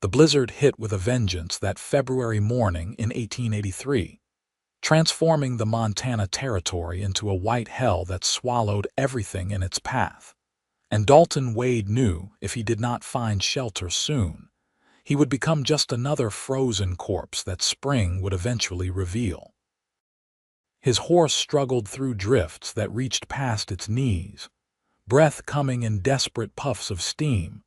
The blizzard hit with a vengeance that February morning in 1883, transforming the Montana Territory into a white hell that swallowed everything in its path. And Dalton Wade knew if he did not find shelter soon, he would become just another frozen corpse that spring would eventually reveal. His horse struggled through drifts that reached past its knees, breath coming in desperate puffs of steam,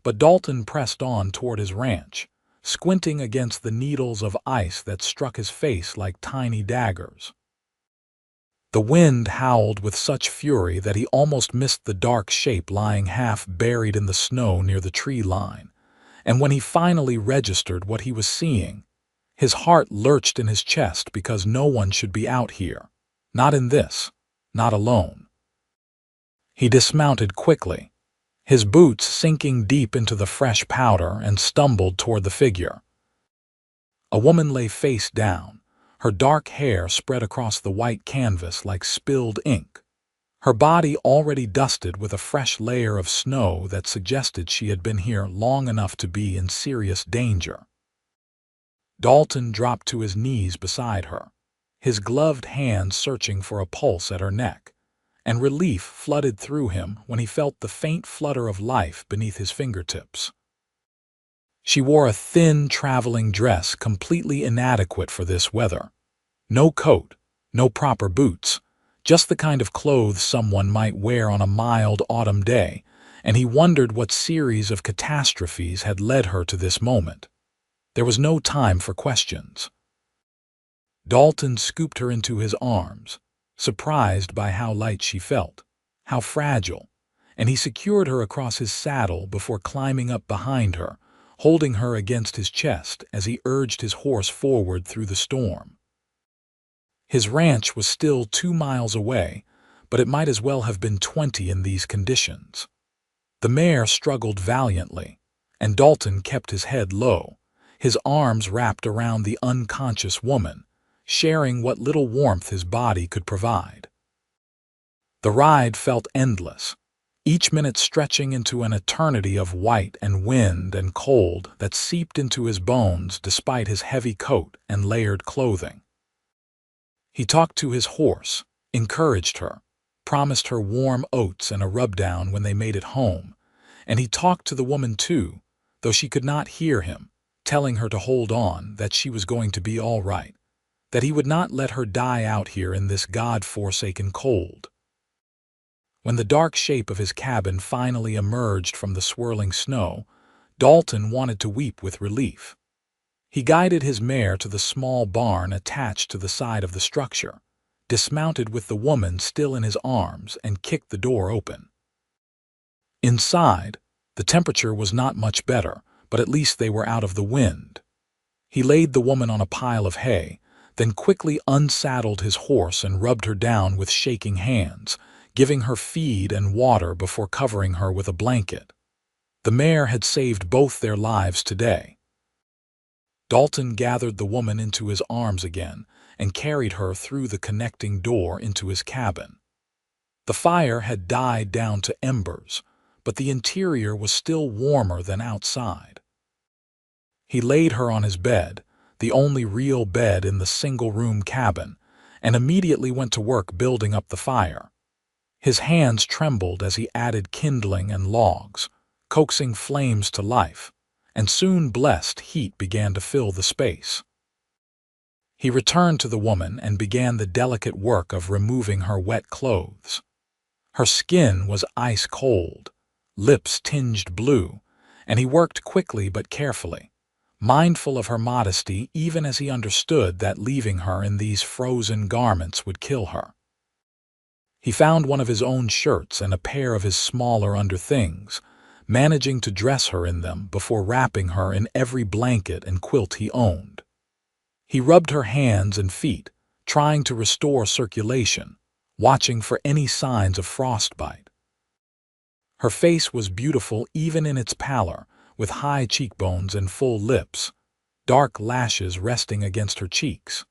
but Dalton pressed on toward his ranch, squinting against the needles of ice that struck his face like tiny daggers. The wind howled with such fury that he almost missed the dark shape lying half buried in the snow near the tree line, and when he finally registered what he was seeing, his heart lurched in his chest because no one should be out here, not in this, not alone. He dismounted quickly, his boots sinking deep into the fresh powder, and stumbled toward the figure. A woman lay face down, her dark hair spread across the white canvas like spilled ink, her body already dusted with a fresh layer of snow that suggested she had been here long enough to be in serious danger. Dalton dropped to his knees beside her, his gloved hand searching for a pulse at her neck, and relief flooded through him when he felt the faint flutter of life beneath his fingertips. She wore a thin traveling dress completely inadequate for this weather. No coat, no proper boots, just the kind of clothes someone might wear on a mild autumn day, and he wondered what series of catastrophes had led her to this moment. There was no time for questions. Dalton scooped her into his arms, surprised by how light she felt, how fragile, and he secured her across his saddle before climbing up behind her, holding her against his chest as he urged his horse forward through the storm. His ranch was still 2 miles away, but it might as well have been 20 in these conditions. The mare struggled valiantly, and Dalton kept his head low, his arms wrapped around the unconscious woman, sharing what little warmth his body could provide. The ride felt endless, each minute stretching into an eternity of white and wind and cold that seeped into his bones despite his heavy coat and layered clothing. He talked to his horse, encouraged her, promised her warm oats and a rubdown when they made it home, and he talked to the woman too, though she could not hear him, telling her to hold on, that she was going to be all right, that he would not let her die out here in this God-forsaken cold. When the dark shape of his cabin finally emerged from the swirling snow, Dalton wanted to weep with relief. He guided his mare to the small barn attached to the side of the structure, dismounted with the woman still in his arms, and kicked the door open. Inside, the temperature was not much better, but at least they were out of the wind. He laid the woman on a pile of hay, then quickly unsaddled his horse and rubbed her down with shaking hands, giving her feed and water before covering her with a blanket. The mare had saved both their lives today. Dalton gathered the woman into his arms again and carried her through the connecting door into his cabin. The fire had died down to embers, but the interior was still warmer than outside. He laid her on his bed, the only real bed in the single-room cabin, and immediately went to work building up the fire. His hands trembled as he added kindling and logs, coaxing flames to life, and soon blessed heat began to fill the space. He returned to the woman and began the delicate work of removing her wet clothes. Her skin was ice cold, lips tinged blue, and he worked quickly but carefully, mindful of her modesty even as he understood that leaving her in these frozen garments would kill her. He found one of his own shirts and a pair of his smaller underthings, managing to dress her in them before wrapping her in every blanket and quilt he owned. He rubbed her hands and feet, trying to restore circulation, watching for any signs of frostbite. Her face was beautiful even in its pallor, with high cheekbones and full lips, dark lashes resting against her cheeks.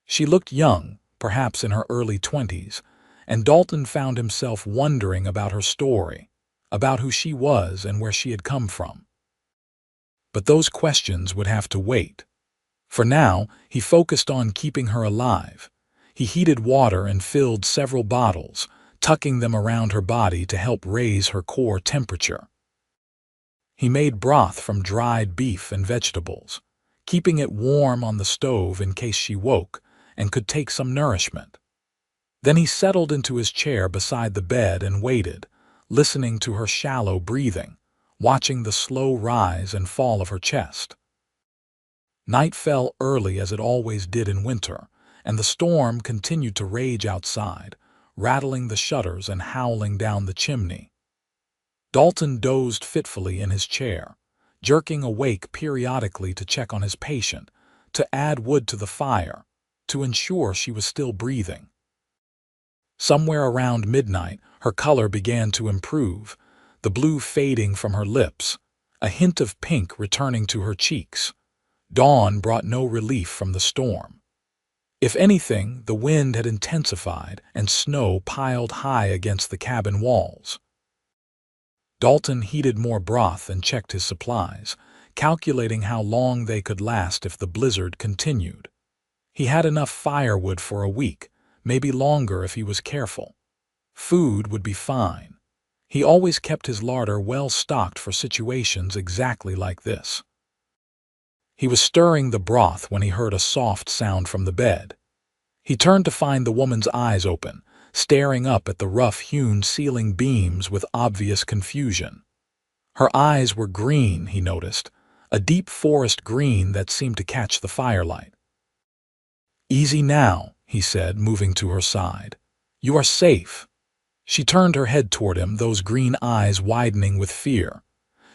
She looked young, perhaps in her early 20s, and Dalton found himself wondering about her story, about who she was and where she had come from. but those questions would have to wait. For now, he focused on keeping her alive. He heated water and filled several bottles, tucking them around her body to help raise her core temperature. He made broth from dried beef and vegetables, keeping it warm on the stove in case she woke and could take some nourishment. Then he settled into his chair beside the bed and waited, listening to her shallow breathing, watching the slow rise and fall of her chest. Night fell early as it always did in winter, and the storm continued to rage outside, rattling the shutters and howling down the chimney. Dalton dozed fitfully in his chair, jerking awake periodically to check on his patient, to add wood to the fire, to ensure she was still breathing. Somewhere around midnight, her color began to improve, the blue fading from her lips, a hint of pink returning to her cheeks. Dawn brought no relief from the storm. If anything, the wind had intensified and snow piled high against the cabin walls. Dalton heated more broth and checked his supplies, calculating how long they could last if the blizzard continued. He had enough firewood for a week, maybe longer if he was careful. Food would be fine. He always kept his larder well stocked for situations exactly like this. He was stirring the broth when he heard a soft sound from the bed. He turned to find the woman's eyes open, staring up at the rough-hewn ceiling beams with obvious confusion. Her eyes were green, he noticed, a deep forest green that seemed to catch the firelight. "Easy now," he said, moving to her side. "You are safe." She turned her head toward him, those green eyes widening with fear.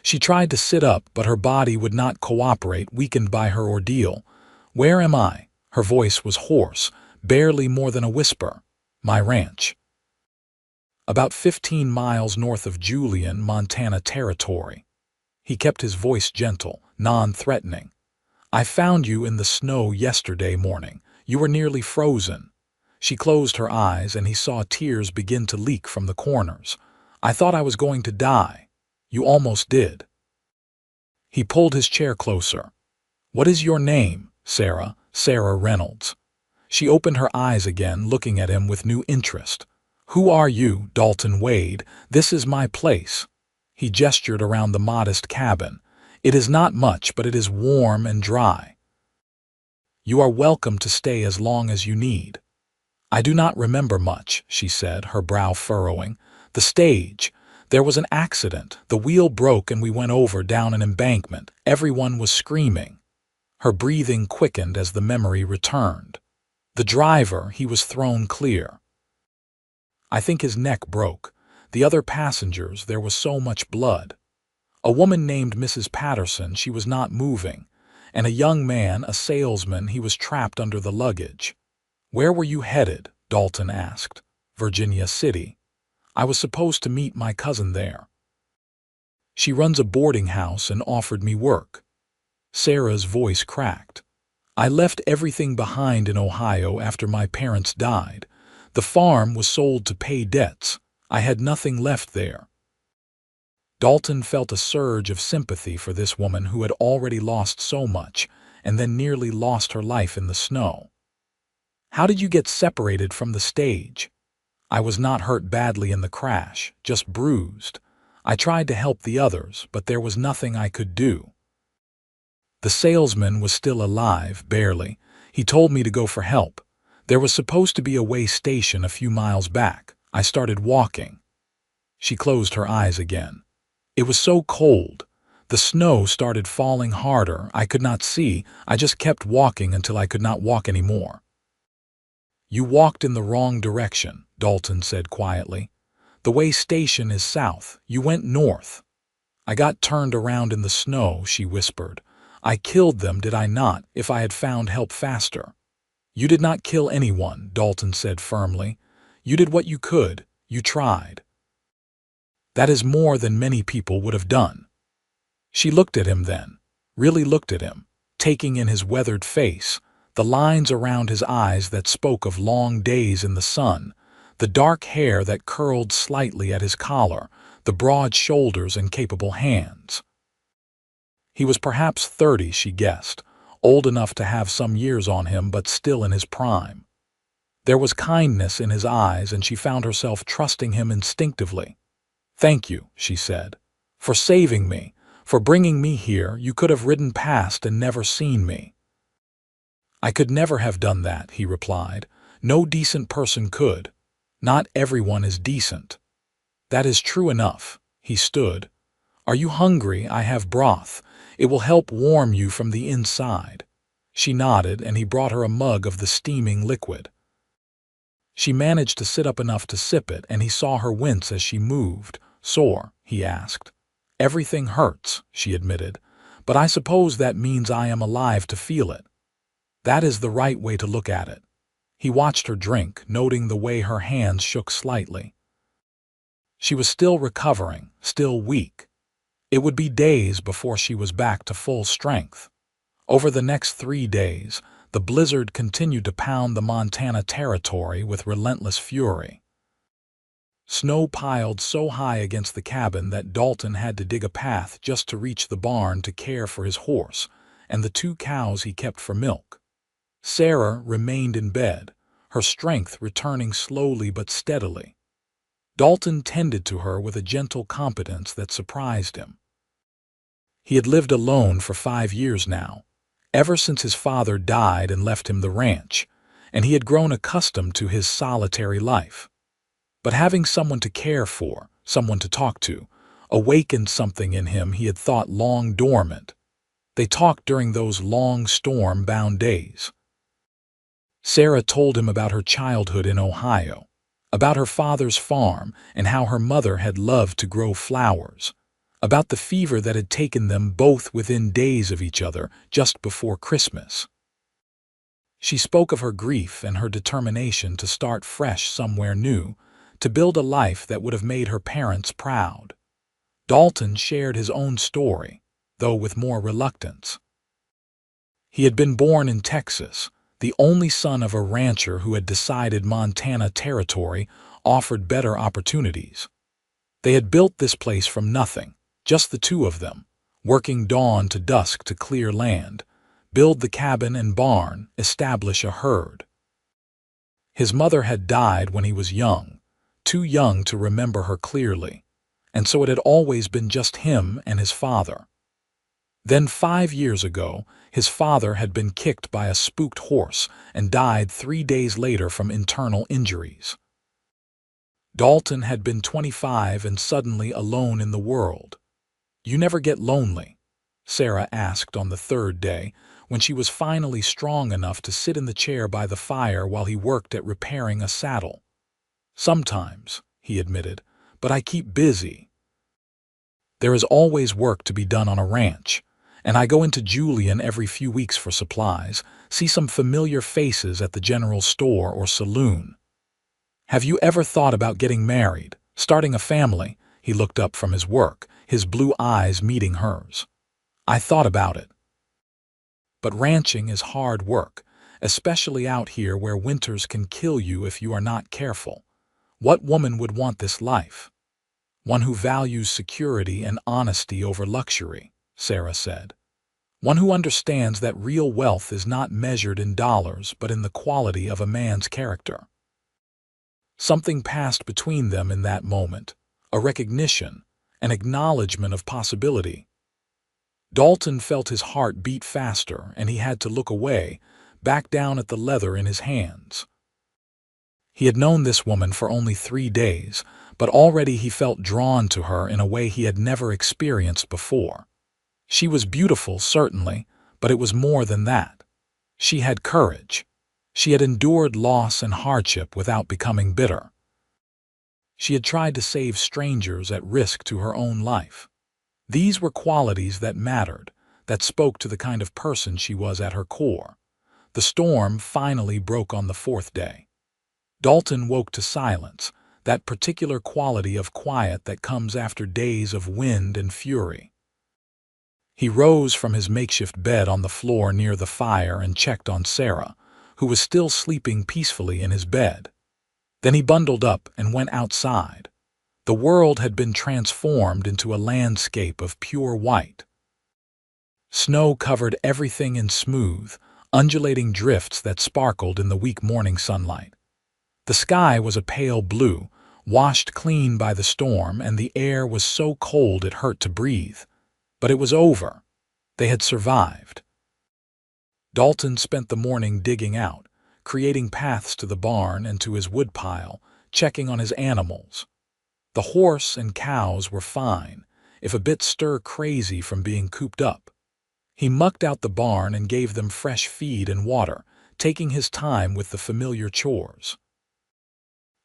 She tried to sit up, but her body would not cooperate, weakened by her ordeal. "Where am I?" Her voice was hoarse, barely more than a whisper. "My ranch." About 15 miles north of Julian, Montana territory. He kept his voice gentle, non-threatening. "I found you in the snow yesterday morning. You were nearly frozen." She closed her eyes and he saw tears begin to leak from the corners. "I thought I was going to die." "You almost did." He pulled his chair closer. "What is your name?" Sarah Reynolds." She opened her eyes again, looking at him with new interest. "Who are you?" "Dalton Wade. This is my place." He gestured around the modest cabin. "It is not much, but it is warm and dry. You are welcome to stay as long as you need." "I do not remember much," she said, her brow furrowing. "The stage. There was an accident. The wheel broke and we went over down an embankment. Everyone was screaming." Her breathing quickened as the memory returned. "The driver, he was thrown clear. I think his neck broke. The other passengers, there was so much blood. A woman named Mrs. Patterson, she was not moving. And a young man, a salesman, he was trapped under the luggage." "Where were you headed?" Dalton asked. "Virginia City. I was supposed to meet my cousin there. She runs a boarding house and offered me work." Sarah's voice cracked. "I left everything behind in Ohio after my parents died. The farm was sold to pay debts. I had nothing left there." Dalton felt a surge of sympathy for this woman who had already lost so much and then nearly lost her life in the snow. "How did you get separated from the stage?" "I was not hurt badly in the crash, just bruised. I tried to help the others, but there was nothing I could do." The salesman was still alive, barely. "He told me to go for help. There was supposed to be a way station a few miles back. I started walking." She closed her eyes again. "It was so cold. The snow started falling harder. I could not see. I just kept walking until I could not walk anymore." "You walked in the wrong direction," Dalton said quietly. "The way station is south. You went north." "I got turned around in the snow," she whispered. "I killed them, did I not, if I had found help faster?" "You did not kill anyone," Dalton said firmly. "You did what you could. You tried. That is more than many people would have done." She looked at him then, really looked at him, taking in his weathered face, the lines around his eyes that spoke of long days in the sun, the dark hair that curled slightly at his collar, the broad shoulders and capable hands. He was perhaps 30, she guessed, old enough to have some years on him but still in his prime. There was kindness in his eyes, and she found herself trusting him instinctively. "Thank you," she said, "for saving me, for bringing me here. You could have ridden past and never seen me." "I could never have done that," he replied. "No decent person could. Not everyone is decent." "That is true enough." He stood. "Are you hungry? I have broth. It will help warm you from the inside." She nodded, and he brought her a mug of the steaming liquid. She managed to sit up enough to sip it, and he saw her wince as she moved. "Sore?" he asked. "Everything hurts," she admitted, "but I suppose that means I am alive to feel it." That is the right way to look at it. He watched her drink, noting the way her hands shook slightly. She was still recovering, still weak. It would be days before she was back to full strength. Over the next 3 days, the blizzard continued to pound the Montana Territory with relentless fury. Snow piled so high against the cabin that Dalton had to dig a path just to reach the barn to care for his horse and the 2 cows he kept for milk. Sarah remained in bed, her strength returning slowly but steadily. Dalton tended to her with a gentle competence that surprised him. He had lived alone for 5 years now, ever since his father died and left him the ranch, and he had grown accustomed to his solitary life. But having someone to care for, someone to talk to, awakened something in him he had thought long dormant. They talked during those long storm-bound days. Sarah told him about her childhood in Ohio, about her father's farm and how her mother had loved to grow flowers, about the fever that had taken them both within days of each other just before Christmas. She spoke of her grief and her determination to start fresh somewhere new, to build a life that would have made her parents proud. Dalton shared his own story, though with more reluctance. He had been born in Texas, the only son of a rancher who had decided Montana Territory offered better opportunities. They had built this place from nothing, just the 2 of them, working dawn to dusk to clear land, build the cabin and barn, establish a herd. His mother had died when he was young, too young to remember her clearly, and so it had always been just him and his father. Then 5 years ago, his father had been kicked by a spooked horse and died 3 days later from internal injuries. Dalton had been 25 and suddenly alone in the world. "You never get lonely?" Sarah asked on the 3rd day, when she was finally strong enough to sit in the chair by the fire while he worked at repairing a saddle. "Sometimes," he admitted, "but I keep busy. There is always work to be done on a ranch, and I go into Julian every few weeks for supplies, see some familiar faces at the general store or saloon." "Have you ever thought about getting married, starting a family?" He looked up from his work, his blue eyes meeting hers. "I thought about it. But ranching is hard work, especially out here where winters can kill you if you are not careful. What woman would want this life?" "One who values security and honesty over luxury," Sarah said. "One who understands that real wealth is not measured in dollars but in the quality of a man's character." Something passed between them in that moment, a recognition, an acknowledgement of possibility. Dalton felt his heart beat faster, and he had to look away, back down at the leather in his hands. He had known this woman for only 3 days, but already he felt drawn to her in a way he had never experienced before. She was beautiful, certainly, but it was more than that. She had courage. She had endured loss and hardship without becoming bitter. She had tried to save strangers at risk to her own life. These were qualities that mattered, that spoke to the kind of person she was at her core. The storm finally broke on the 4th day. Dalton woke to silence, that particular quality of quiet that comes after days of wind and fury. He rose from his makeshift bed on the floor near the fire and checked on Sarah, who was still sleeping peacefully in his bed. Then he bundled up and went outside. The world had been transformed into a landscape of pure white. Snow covered everything in smooth, undulating drifts that sparkled in the weak morning sunlight. The sky was a pale blue, washed clean by the storm, and the air was so cold it hurt to breathe. But it was over. They had survived. Dalton spent the morning digging out, creating paths to the barn and to his woodpile, checking on his animals. The horse and cows were fine, if a bit stir-crazy from being cooped up. He mucked out the barn and gave them fresh feed and water, taking his time with the familiar chores.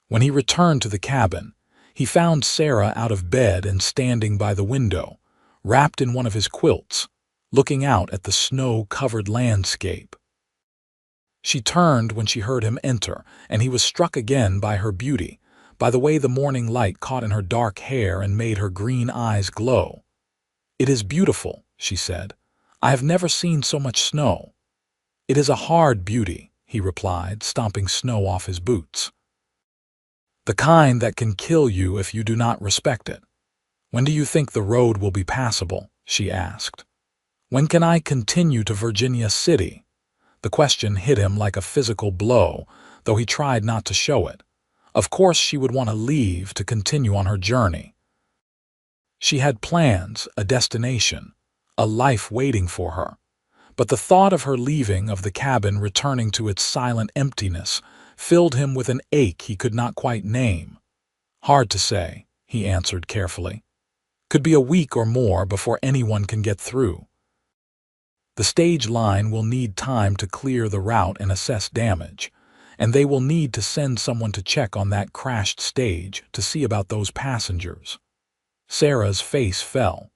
When he returned to the cabin, he found Sarah out of bed and standing by the window, wrapped in one of his quilts, looking out at the snow-covered landscape. She turned when she heard him enter, and he was struck again by her beauty, by the way the morning light caught in her dark hair and made her green eyes glow. "It is beautiful," she said. "I have never seen so much snow." "It is a hard beauty," he replied, stomping snow off his boots. "The kind that can kill you if you do not respect it." "When do you think the road will be passable?" she asked. "When can I continue to Virginia City?" The question hit him like a physical blow, though he tried not to show it. Of course she would want to leave to continue on her journey. She had plans, a destination, a life waiting for her. But the thought of her leaving, of the cabin returning to its silent emptiness, filled him with an ache he could not quite name. "Hard to say," he answered carefully. "Could be a week or more before anyone can get through. The stage line will need time to clear the route and assess damage, and they will need to send someone to check on that crashed stage to see about those passengers." Sarah's face fell.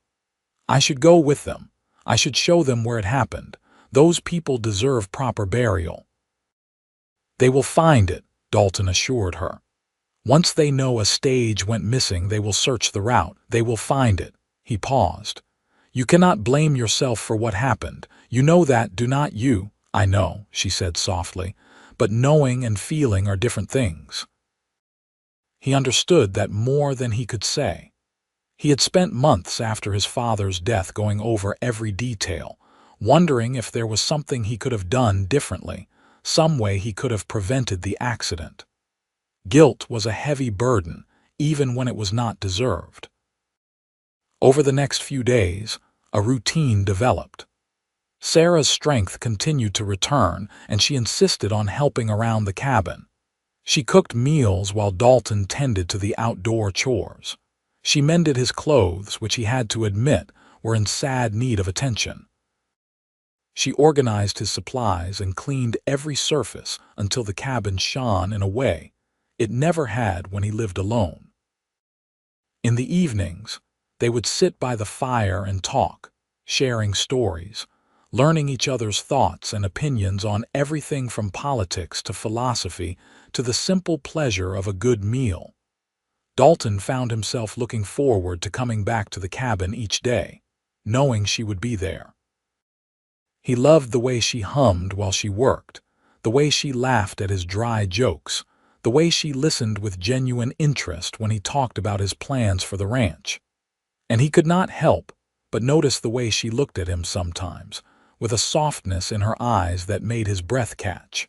"I should go with them. I should show them where it happened. Those people deserve proper burial." "They will find it," Dalton assured her. "Once they know a stage went missing, they will search the route. They will find it." He paused. "You cannot blame yourself for what happened. You know that, do not you?" "I know," she said softly, "but knowing and feeling are different things." He understood that more than he could say. He had spent months after his father's death going over every detail, wondering if there was something he could have done differently, some way he could have prevented the accident. Guilt was a heavy burden, even when it was not deserved. Over the next few days, a routine developed. Sarah's strength continued to return, and she insisted on helping around the cabin. She cooked meals while Dalton tended to the outdoor chores. She mended his clothes, which he had to admit were in sad need of attention. She organized his supplies and cleaned every surface until the cabin shone in a way it never had when he lived alone. In the evenings, they would sit by the fire and talk, sharing stories, learning each other's thoughts and opinions on everything from politics to philosophy to the simple pleasure of a good meal. Dalton found himself looking forward to coming back to the cabin each day, knowing she would be there. He loved the way she hummed while she worked, the way she laughed at his dry jokes, the way she listened with genuine interest when he talked about his plans for the ranch. And he could not help but notice the way she looked at him sometimes, with a softness in her eyes that made his breath catch.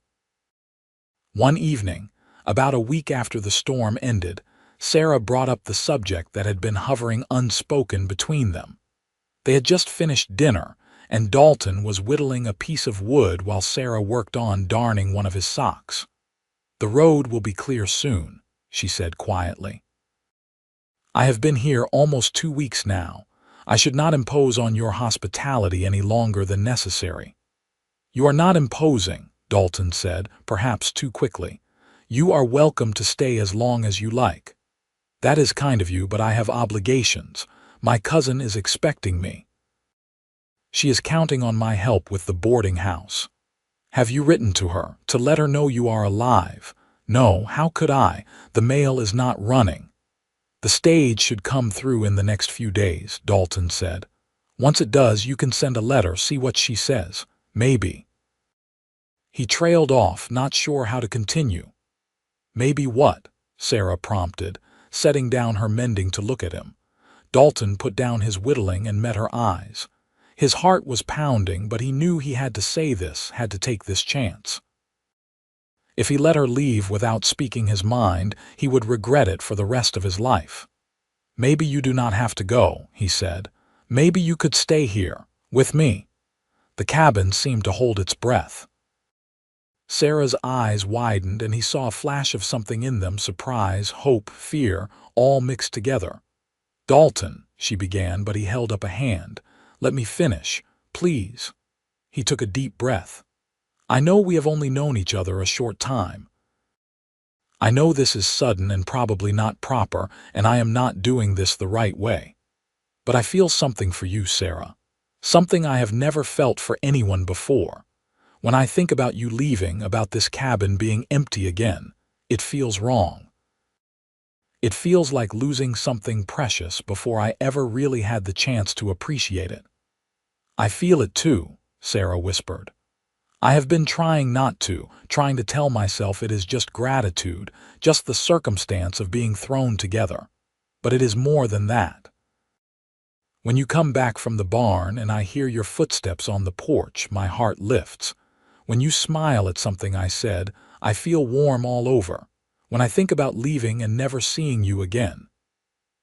One evening, about a week after the storm ended, Sarah brought up the subject that had been hovering unspoken between them. They had just finished dinner, and Dalton was whittling a piece of wood while Sarah worked on darning one of his socks. "The road will be clear soon," she said quietly. "I have been here almost 2 weeks now. I should not impose on your hospitality any longer than necessary." "You are not imposing," Dalton said, perhaps too quickly. "You are welcome to stay as long as you like." "That is kind of you, but I have obligations. My cousin is expecting me. She is counting on my help with the boarding house." "Have you written to her, to let her know you are alive?" "No, how could I? The mail is not running." "The stage should come through in the next few days," Dalton said. "Once it does, you can send a letter, see what she says. Maybe." He trailed off, not sure how to continue. "Maybe what?" Sarah prompted, setting down her mending to look at him. Dalton put down his whittling and met her eyes. His heart was pounding, but he knew he had to say this, had to take this chance. If he let her leave without speaking his mind, he would regret it for the rest of his life. "Maybe you do not have to go," he said. "Maybe you could stay here, with me." The cabin seemed to hold its breath. Sarah's eyes widened, and he saw a flash of something in them: surprise, hope, fear, all mixed together. "Dalton," she began, but he held up a hand. "Let me finish, please." He took a deep breath. "I know we have only known each other a short time. I know this is sudden and probably not proper, and I am not doing this the right way. But I feel something for you, Sarah. Something I have never felt for anyone before. When I think about you leaving, about this cabin being empty again, it feels wrong. It feels like losing something precious before I ever really had the chance to appreciate it." "I feel it too," Sarah whispered. "I have been trying not to, trying to tell myself it is just gratitude, just the circumstance of being thrown together. But it is more than that. When you come back from the barn and I hear your footsteps on the porch, my heart lifts. When you smile at something I said, I feel warm all over. When I think about leaving and never seeing you again."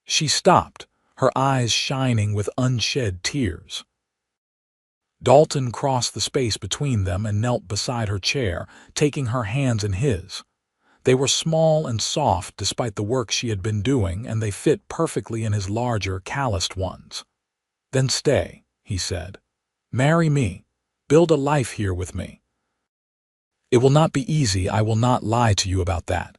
She stopped, her eyes shining with unshed tears. Dalton crossed the space between them and knelt beside her chair, taking her hands in his. They were small and soft despite the work she had been doing, and they fit perfectly in his larger, calloused ones. "Then stay," he said. "Marry me. Build a life here with me. It will not be easy, I will not lie to you about that.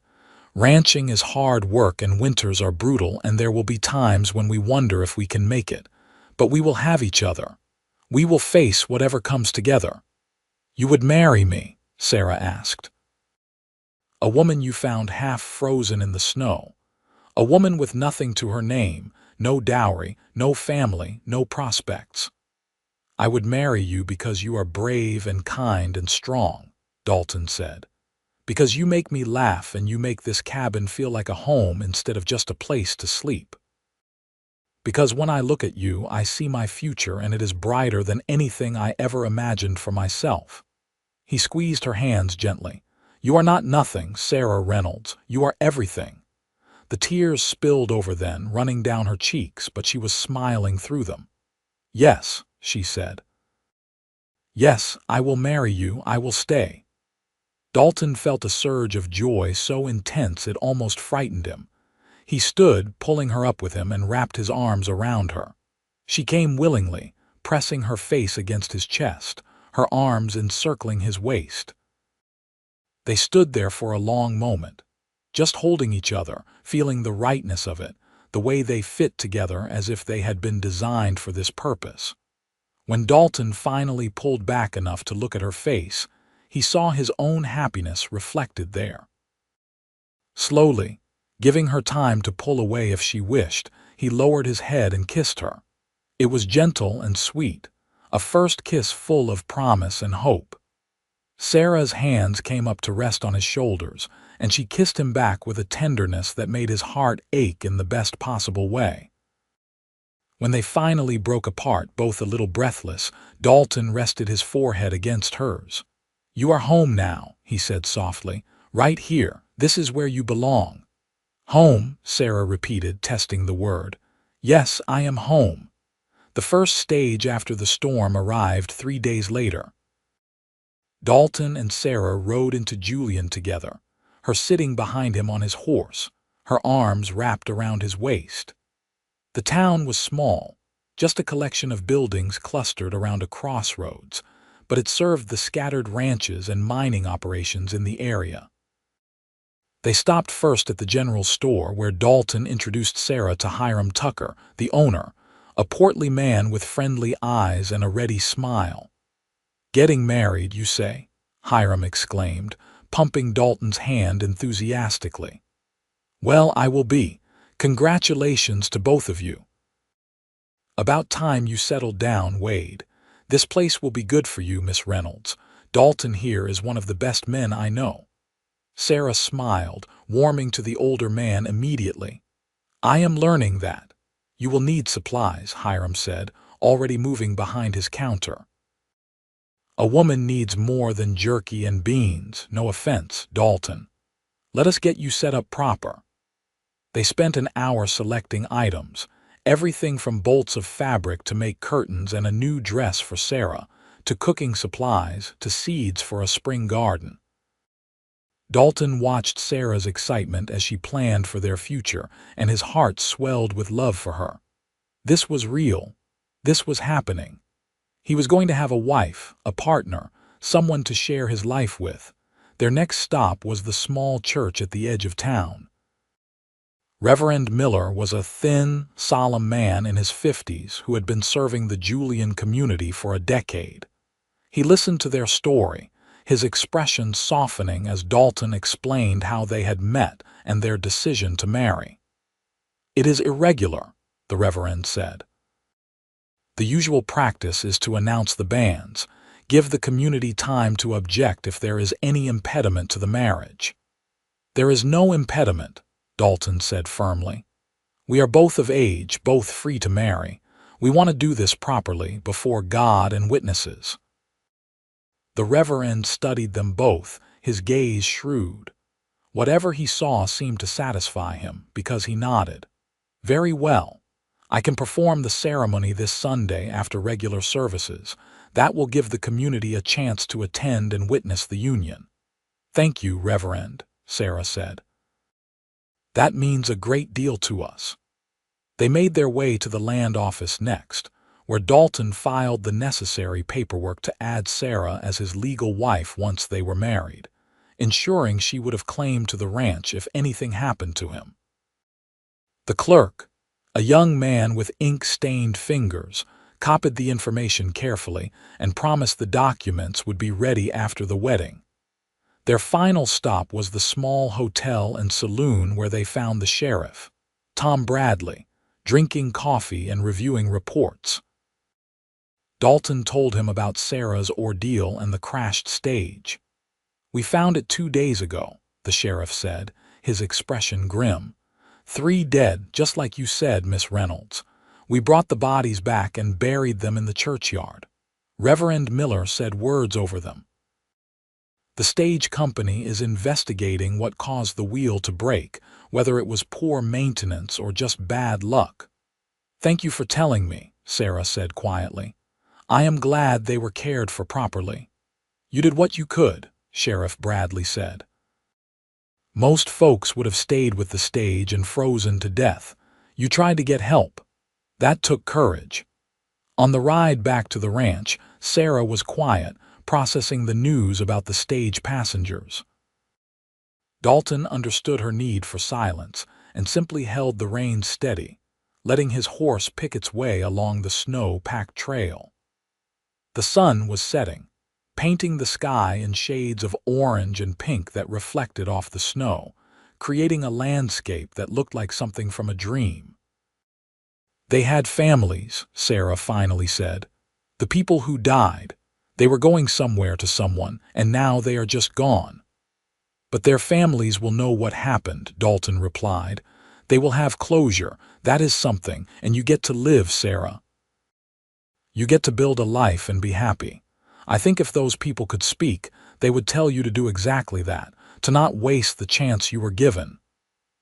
Ranching is hard work and winters are brutal, and there will be times when we wonder if we can make it. But we will have each other. We will face whatever comes together." "You would marry me?" Sarah asked. "A woman you found half frozen in the snow. A woman with nothing to her name, no dowry, no family, no prospects. I would marry you because you are brave and kind and strong," Dalton said. "Because you make me laugh and you make this cabin feel like a home instead of just a place to sleep. Because when I look at you, I see my future, and it is brighter than anything I ever imagined for myself." He squeezed her hands gently. "You are not nothing, Sarah Reynolds. You are everything." The tears spilled over then, running down her cheeks, but she was smiling through them. "Yes," she said. "Yes, I will marry you, I will stay." Dalton felt a surge of joy so intense it almost frightened him. He stood, pulling her up with him, and wrapped his arms around her. She came willingly, pressing her face against his chest, her arms encircling his waist. They stood there for a long moment, just holding each other, feeling the rightness of it, the way they fit together as if they had been designed for this purpose. When Dalton finally pulled back enough to look at her face, he saw his own happiness reflected there. Slowly, giving her time to pull away if she wished, he lowered his head and kissed her. It was gentle and sweet, a first kiss full of promise and hope. Sarah's hands came up to rest on his shoulders, and she kissed him back with a tenderness that made his heart ache in the best possible way. When they finally broke apart, both a little breathless, Dalton rested his forehead against hers. "You are home now," he said softly. "Right here. This is where you belong." "Home," Sarah repeated, testing the word. "Yes, I am home." The first stage after the storm arrived 3 days later. Dalton and Sarah rode into Julian together, her sitting behind him on his horse, her arms wrapped around his waist. The town was small, just a collection of buildings clustered around a crossroads, but it served the scattered ranches and mining operations in the area. They stopped first at the general store, where Dalton introduced Sarah to Hiram Tucker, the owner, a portly man with friendly eyes and a ready smile. "Getting married, you say?" Hiram exclaimed, pumping Dalton's hand enthusiastically. "Well, I will be. Congratulations to both of you. About time you settled down, Wade. This place will be good for you, Miss Reynolds. Dalton here is one of the best men I know." Sarah smiled, warming to the older man immediately. "I am learning that. You will need supplies," Hiram said, already moving behind his counter. "A woman needs more than jerky and beans, no offense, Dalton. Let us get you set up proper." They spent an hour selecting items, everything from bolts of fabric to make curtains and a new dress for Sarah, to cooking supplies, to seeds for a spring garden. Dalton watched Sarah's excitement as she planned for their future, and his heart swelled with love for her. This was real. This was happening. He was going to have a wife, a partner, someone to share his life with. Their next stop was the small church at the edge of town. Reverend Miller was a thin, solemn man in his 50s who had been serving the Julian community for a decade. He listened to their story, his expression softening as Dalton explained how they had met and their decision to marry. "It is irregular," the Reverend said. "The usual practice is to announce the banns, give the community time to object if there is any impediment to the marriage." "There is no impediment," Dalton said firmly. "We are both of age, both free to marry. We want to do this properly, before God and witnesses." The Reverend studied them both, his gaze shrewd. Whatever he saw seemed to satisfy him, because he nodded. "Very well. I can perform the ceremony this Sunday after regular services. That will give the community a chance to attend and witness the union." "Thank you, Reverend," Sarah said. "That means a great deal to us." They made their way to the land office next, where Dalton filed the necessary paperwork to add Sarah as his legal wife once they were married, ensuring she would have claim to the ranch if anything happened to him. The clerk, a young man with ink-stained fingers, copied the information carefully and promised the documents would be ready after the wedding. Their final stop was the small hotel and saloon where they found the sheriff, Tom Bradley, drinking coffee and reviewing reports. Dalton told him about Sarah's ordeal and the crashed stage. "We found it 2 days ago," the sheriff said, his expression grim. "3 dead, just like you said, Miss Reynolds. We brought the bodies back and buried them in the churchyard. Reverend Miller said words over them. The stage company is investigating what caused the wheel to break, whether it was poor maintenance or just bad luck." "Thank you for telling me," Sarah said quietly. "I am glad they were cared for properly." "You did what you could," Sheriff Bradley said. "Most folks would have stayed with the stage and frozen to death. You tried to get help. That took courage." On the ride back to the ranch, Sarah was quiet, processing the news about the stage passengers. Dalton understood her need for silence and simply held the reins steady, letting his horse pick its way along the snow-packed trail. The sun was setting, painting the sky in shades of orange and pink that reflected off the snow, creating a landscape that looked like something from a dream. "They had families," Sarah finally said. "The people who died. They were going somewhere to someone, and now they are just gone." "But their families will know what happened," Dalton replied. "They will have closure. That is something, and you get to live, Sarah. You get to build a life and be happy. I think if those people could speak, they would tell you to do exactly that, to not waste the chance you were given."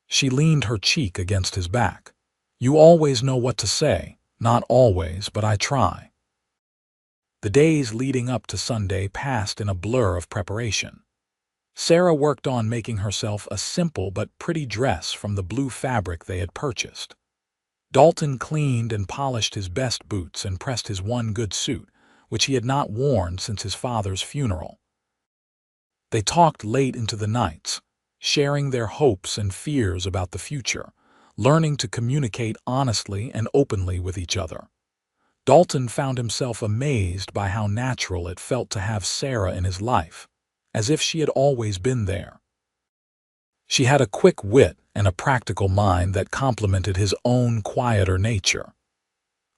She leaned her cheek against his back. "You always know what to say. Not always, but I try." The days leading up to Sunday passed in a blur of preparation. Sarah worked on making herself a simple but pretty dress from the blue fabric they had purchased. Dalton cleaned and polished his best boots and pressed his one good suit, which he had not worn since his father's funeral. They talked late into the nights, sharing their hopes and fears about the future, learning to communicate honestly and openly with each other. Dalton found himself amazed by how natural it felt to have Sarah in his life, as if she had always been there. She had a quick wit and a practical mind that complemented his own quieter nature.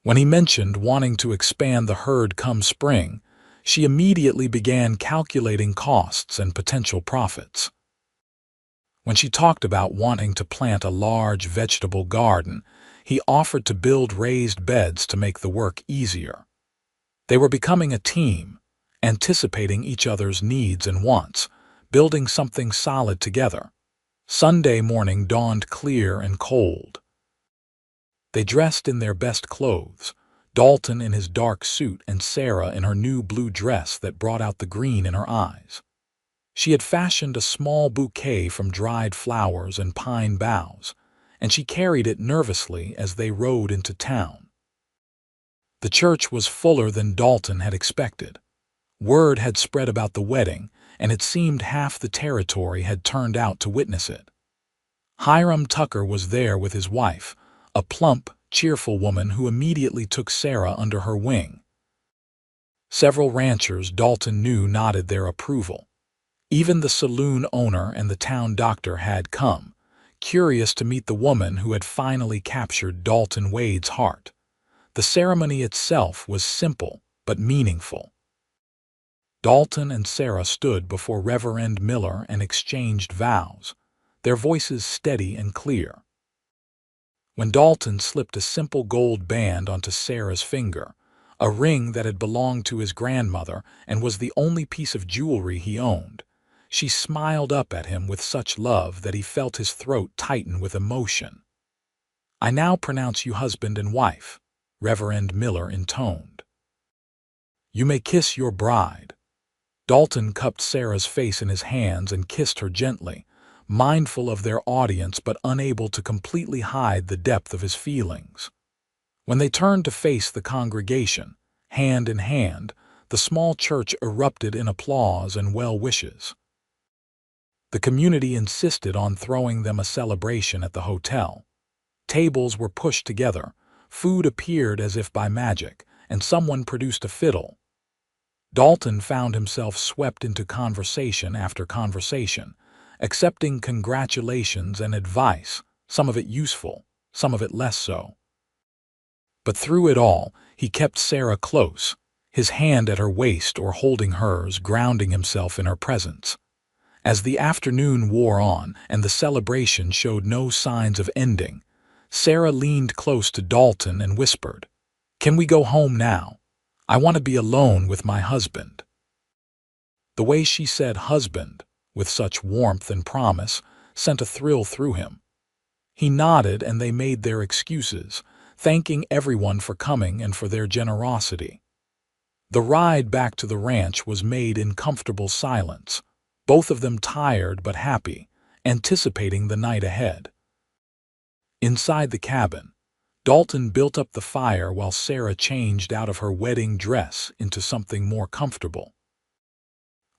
When he mentioned wanting to expand the herd come spring, she immediately began calculating costs and potential profits. When she talked about wanting to plant a large vegetable garden, He offered to build raised beds to make the work easier. They were becoming a team, anticipating each other's needs and wants, building something solid together. Sunday morning dawned clear and cold. They dressed in their best clothes, Dalton in his dark suit and Sarah in her new blue dress that brought out the green in her eyes. She had fashioned a small bouquet from dried flowers and pine boughs, and she carried it nervously as they rode into town. The church was fuller than Dalton had expected. Word had spread about the wedding, and it seemed half the territory had turned out to witness it. Hiram Tucker was there with his wife, a plump, cheerful woman who immediately took Sarah under her wing. Several ranchers Dalton knew nodded their approval. Even the saloon owner and the town doctor had come, curious to meet the woman who had finally captured Dalton Wade's heart. The ceremony itself was simple but meaningful. Dalton and Sarah stood before Reverend Miller and exchanged vows, their voices steady and clear. When Dalton slipped a simple gold band onto Sarah's finger, a ring that had belonged to his grandmother and was the only piece of jewelry he owned, she smiled up at him with such love that he felt his throat tighten with emotion. "I now pronounce you husband and wife," Reverend Miller intoned. "You may kiss your bride." Dalton cupped Sarah's face in his hands and kissed her gently, mindful of their audience but unable to completely hide the depth of his feelings. When they turned to face the congregation, hand in hand, the small church erupted in applause and well wishes. The community insisted on throwing them a celebration at the hotel. Tables were pushed together, food appeared as if by magic, and someone produced a fiddle. Dalton found himself swept into conversation after conversation, accepting congratulations and advice, some of it useful, some of it less so. But through it all, he kept Sarah close, his hand at her waist or holding hers, grounding himself in her presence. As the afternoon wore on and the celebration showed no signs of ending, Sarah leaned close to Dalton and whispered, "Can we go home now? I want to be alone with my husband." The way she said husband, with such warmth and promise, sent a thrill through him. He nodded and they made their excuses, thanking everyone for coming and for their generosity. The ride back to the ranch was made in comfortable silence, both of them tired but happy, anticipating the night ahead. Inside the cabin, Dalton built up the fire while Sarah changed out of her wedding dress into something more comfortable.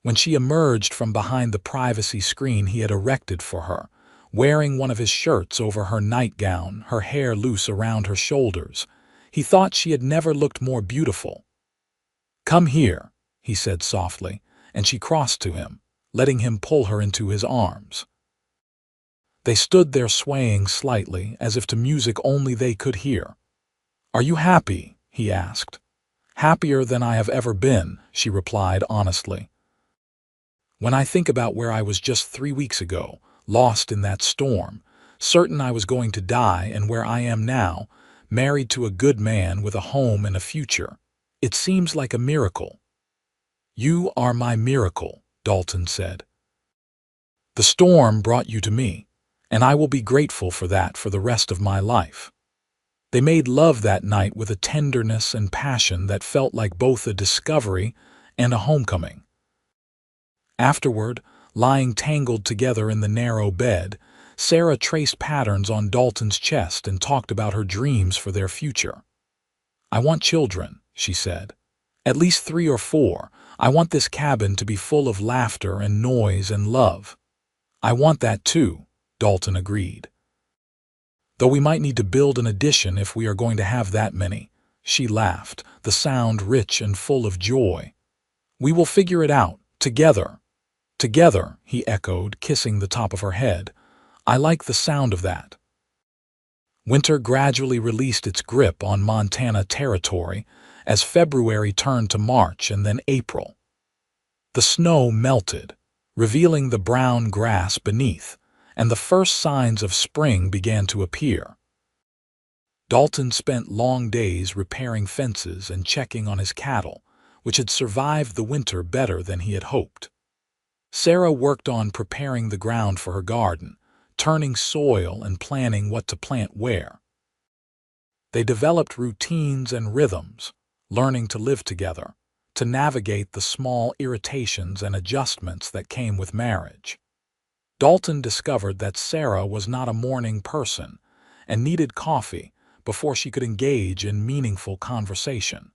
When she emerged from behind the privacy screen he had erected for her, wearing one of his shirts over her nightgown, her hair loose around her shoulders, he thought she had never looked more beautiful. "Come here," he said softly, and she crossed to him, letting him pull her into his arms. They stood there swaying slightly, as if to music only they could hear. "Are you happy?" he asked. "Happier than I have ever been," she replied honestly. "When I think about where I was just 3 weeks ago, lost in that storm, certain I was going to die, and where I am now, married to a good man with a home and a future, it seems like a miracle." "You are my miracle," Dalton said. "The storm brought you to me, and I will be grateful for that for the rest of my life." They made love that night with a tenderness and passion that felt like both a discovery and a homecoming. Afterward, lying tangled together in the narrow bed, Sarah traced patterns on Dalton's chest and talked about her dreams for their future. "I want children," she said. "At least 3 or 4. I want this cabin to be full of laughter and noise and love." "I want that too," Dalton agreed. "Though we might need to build an addition if we are going to have that many," she laughed, the sound rich and full of joy. "We will figure it out, together." "Together," he echoed, kissing the top of her head. "I like the sound of that." Winter gradually released its grip on Montana territory as February turned to March and then April. The snow melted, revealing the brown grass beneath, and the first signs of spring began to appear. Dalton spent long days repairing fences and checking on his cattle, which had survived the winter better than he had hoped. Sarah worked on preparing the ground for her garden, turning soil and planning what to plant where. They developed routines and rhythms, learning to live together, to navigate the small irritations and adjustments that came with marriage. Dalton discovered that Sarah was not a morning person and needed coffee before she could engage in meaningful conversation.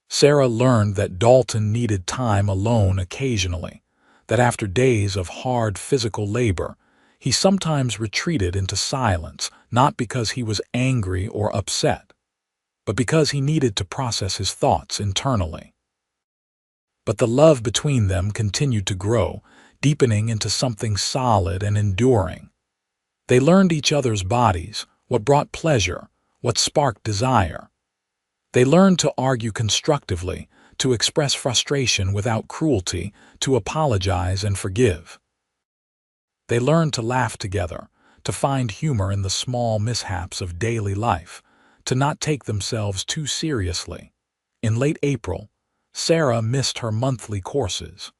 Sarah learned that Dalton needed time alone occasionally, that after days of hard physical labor, he sometimes retreated into silence, not because he was angry or upset, but because he needed to process his thoughts internally. But the love between them continued to grow, deepening into something solid and enduring. They learned each other's bodies, what brought pleasure, what sparked desire. They learned to argue constructively, to express frustration without cruelty, to apologize and forgive. They learned to laugh together, to find humor in the small mishaps of daily life, to not take themselves too seriously. In late April, Sarah missed her monthly courses.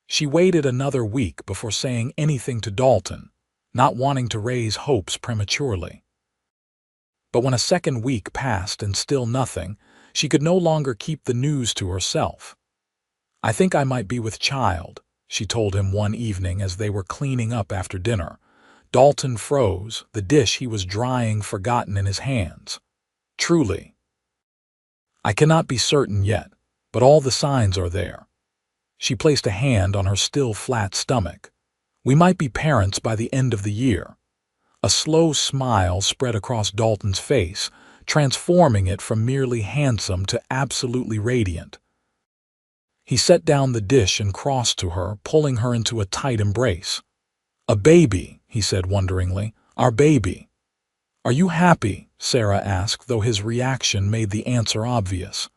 She waited another week before saying anything to Dalton, not wanting to raise hopes prematurely. But when a second week passed and still nothing, she could no longer keep the news to herself. "I think I might be with child," she told him one evening as they were cleaning up after dinner. Dalton froze, the dish he was drying forgotten in his hands. "Truly, I cannot be certain yet, but all the signs are there." She placed a hand on her still flat stomach. "We might be parents by the end of the year." A slow smile spread across Dalton's face, transforming it from merely handsome to absolutely radiant. He set down the dish and crossed to her, pulling her into a tight embrace. "A baby," he said wonderingly. "Our baby." "Are you happy?" Sarah asked, though his reaction made the answer obvious.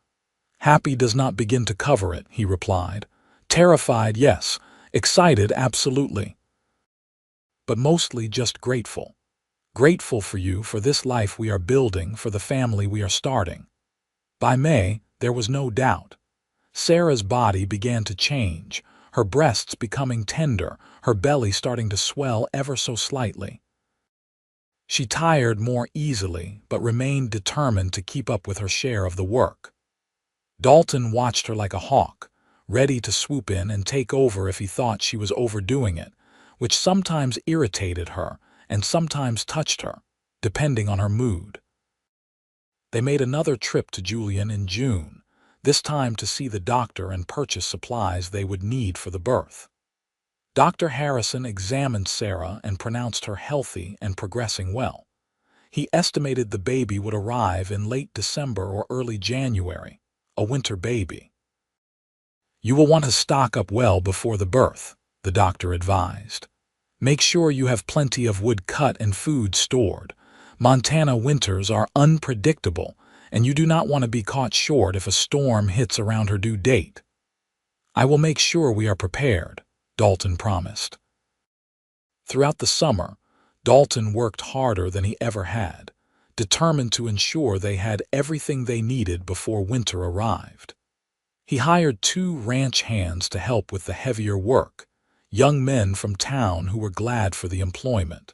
"Happy does not begin to cover it," he replied. "Terrified, yes. Excited, absolutely. But mostly just grateful. Grateful for you, for this life we are building, for the family we are starting." By May, there was no doubt. Sarah's body began to change, her breasts becoming tender, her belly starting to swell ever so slightly. She tired more easily, but remained determined to keep up with her share of the work. Dalton watched her like a hawk, ready to swoop in and take over if he thought she was overdoing it, which sometimes irritated her and sometimes touched her, depending on her mood. They made another trip to Julian in June, this time to see the doctor and purchase supplies they would need for the birth. Dr. Harrison examined Sarah and pronounced her healthy and progressing well. He estimated the baby would arrive in late December or early January, a winter baby. "You will want to stock up well before the birth," the doctor advised. "Make sure you have plenty of wood cut and food stored. Montana winters are unpredictable, and you do not want to be caught short if a storm hits around her due date." "I will make sure we are prepared," Dalton promised. Throughout the summer, Dalton worked harder than he ever had, determined to ensure they had everything they needed before winter arrived. He hired 2 ranch hands to help with the heavier work, young men from town who were glad for the employment.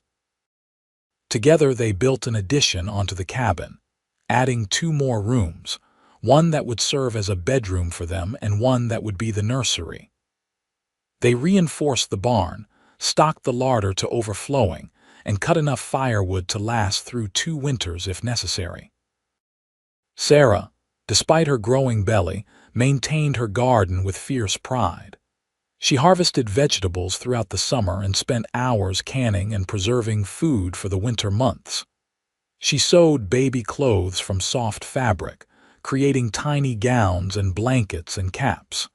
Together they built an addition onto the cabin, adding 2 more rooms, one that would serve as a bedroom for them and one that would be the nursery. They reinforced the barn, stocked the larder to overflowing, and cut enough firewood to last through 2 winters if necessary. Sarah, despite her growing belly, maintained her garden with fierce pride. She harvested vegetables throughout the summer and spent hours canning and preserving food for the winter months. She sewed baby clothes from soft fabric, creating tiny gowns and blankets and caps.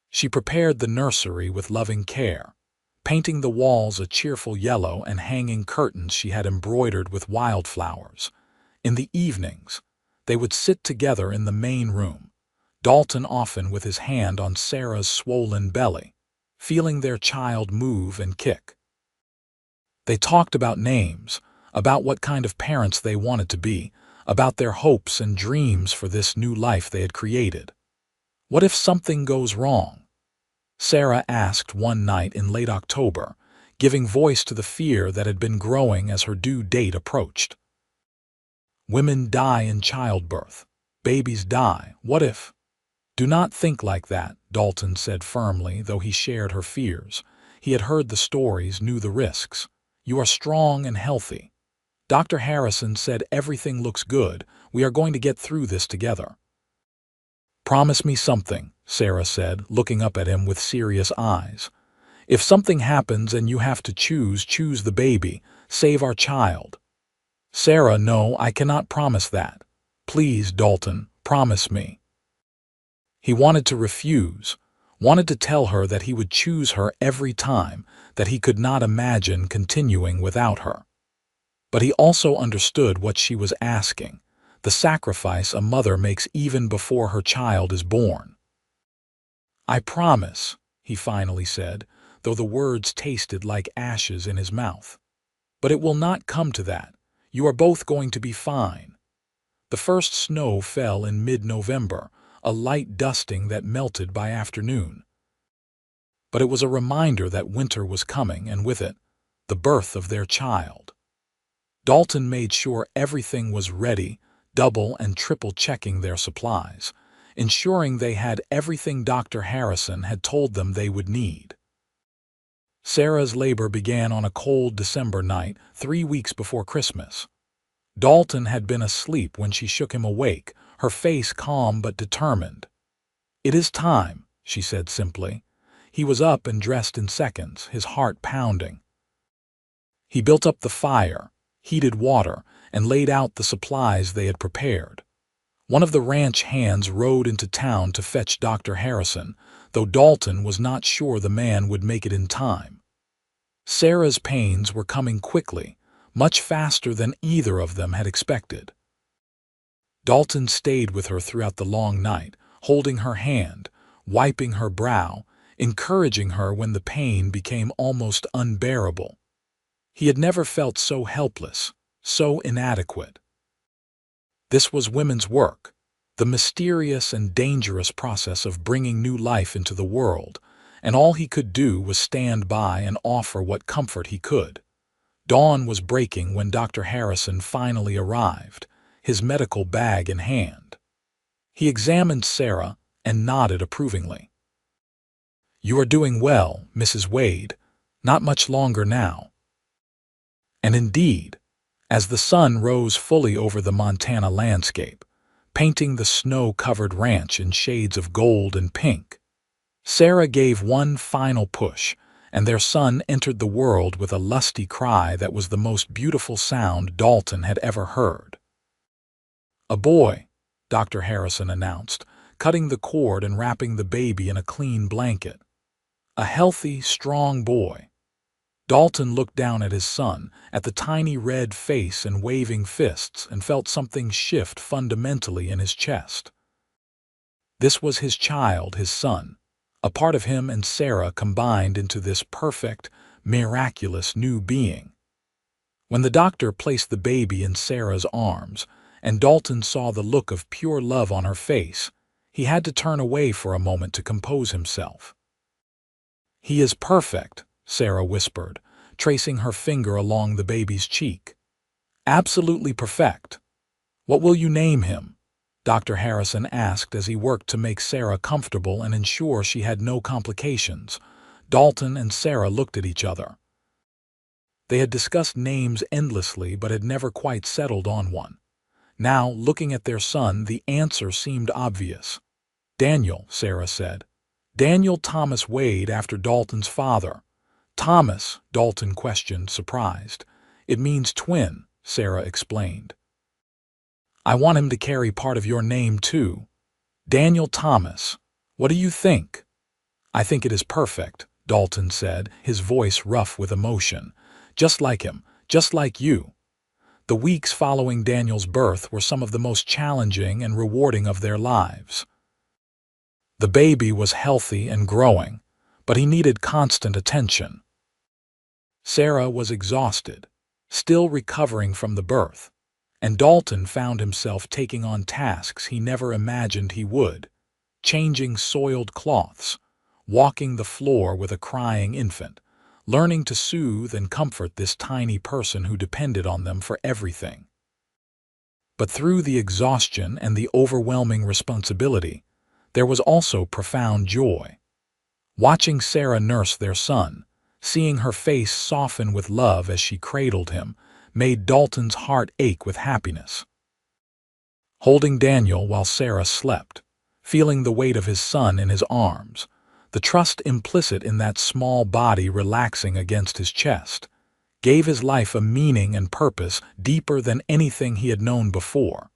She prepared the nursery with loving care, painting the walls a cheerful yellow and hanging curtains she had embroidered with wildflowers. In the evenings, they would sit together in the main room, Dalton often with his hand on Sarah's swollen belly, feeling their child move and kick. They talked about names, about what kind of parents they wanted to be, about their hopes and dreams for this new life they had created. What if something goes wrong? Sarah asked one night in late October, giving voice to the fear that had been growing as her due date approached. Women die in childbirth. Babies die. What if? Do not think like that, Dalton said firmly, though he shared her fears. He had heard the stories, knew the risks. You are strong and healthy. Dr. Harrison said everything looks good. We are going to get through this together. Promise me something, Sarah said, looking up at him with serious eyes. If something happens and you have to choose the baby. Save our child. Sarah, no, I cannot promise that. Please, Dalton, promise me. He wanted to refuse, wanted to tell her that he would choose her every time, that he could not imagine continuing without her. But he also understood what she was asking, the sacrifice a mother makes even before her child is born. I promise, he finally said, though the words tasted like ashes in his mouth. But it will not come to that. You are both going to be fine. The first snow fell in mid-November, a light dusting that melted by afternoon. But it was a reminder that winter was coming, and with it, the birth of their child. Dalton made sure everything was ready, double and triple checking their supplies, ensuring they had everything Dr. Harrison had told them they would need. Sarah's labor began on a cold December night, 3 weeks before Christmas. Dalton had been asleep when she shook him awake, her face calm but determined. It is time, she said simply. He was up and dressed in seconds, his heart pounding. He built up the fire, heated water, and laid out the supplies they had prepared. One of the ranch hands rode into town to fetch Dr. Harrison, though Dalton was not sure the man would make it in time. Sarah's pains were coming quickly, much faster than either of them had expected. Dalton stayed with her throughout the long night, holding her hand, wiping her brow, encouraging her when the pain became almost unbearable. He had never felt so helpless, so inadequate. This was women's work, the mysterious and dangerous process of bringing new life into the world, and all he could do was stand by and offer what comfort he could. Dawn was breaking when Dr. Harrison finally arrived, his medical bag in hand. He examined Sarah and nodded approvingly. You are doing well, Mrs. Wade. Not much longer now. And indeed, as the sun rose fully over the Montana landscape, painting the snow-covered ranch in shades of gold and pink, Sarah gave one final push, and their son entered the world with a lusty cry that was the most beautiful sound Dalton had ever heard. A boy, Dr. Harrison announced, cutting the cord and wrapping the baby in a clean blanket. A healthy, strong boy. Dalton looked down at his son, at the tiny red face and waving fists, and felt something shift fundamentally in his chest. This was his child, his son, a part of him and Sarah combined into this perfect, miraculous new being. When the doctor placed the baby in Sarah's arms, and Dalton saw the look of pure love on her face, he had to turn away for a moment to compose himself. He is perfect, Sarah whispered, tracing her finger along the baby's cheek. Absolutely perfect. What will you name him? Dr. Harrison asked as he worked to make Sarah comfortable and ensure she had no complications. Dalton and Sarah looked at each other. They had discussed names endlessly but had never quite settled on one. Now, looking at their son, the answer seemed obvious. Daniel, Sarah said. Daniel Thomas Wade, after Dalton's father. Thomas, Dalton questioned, surprised. It means twin, Sarah explained. I want him to carry part of your name too. Daniel Thomas. What do you think? I think it is perfect, Dalton said, his voice rough with emotion. Just like him, just like you. The weeks following Daniel's birth were some of the most challenging and rewarding of their lives. The baby was healthy and growing, but he needed constant attention. Sarah was exhausted. still recovering from the birth, and Dalton found himself taking on tasks he never imagined he would, changing soiled cloths, walking the floor with a crying infant, learning to soothe and comfort this tiny person who depended on them for everything. But through the exhaustion and the overwhelming responsibility, there was also profound joy. Watching Sarah nurse their son, seeing her face soften with love as she cradled him, made Dalton's heart ache with happiness. Holding Daniel while Sarah slept, feeling the weight of his son in his arms, the trust implicit in that small body relaxing against his chest, gave his life a meaning and purpose deeper than anything he had known before.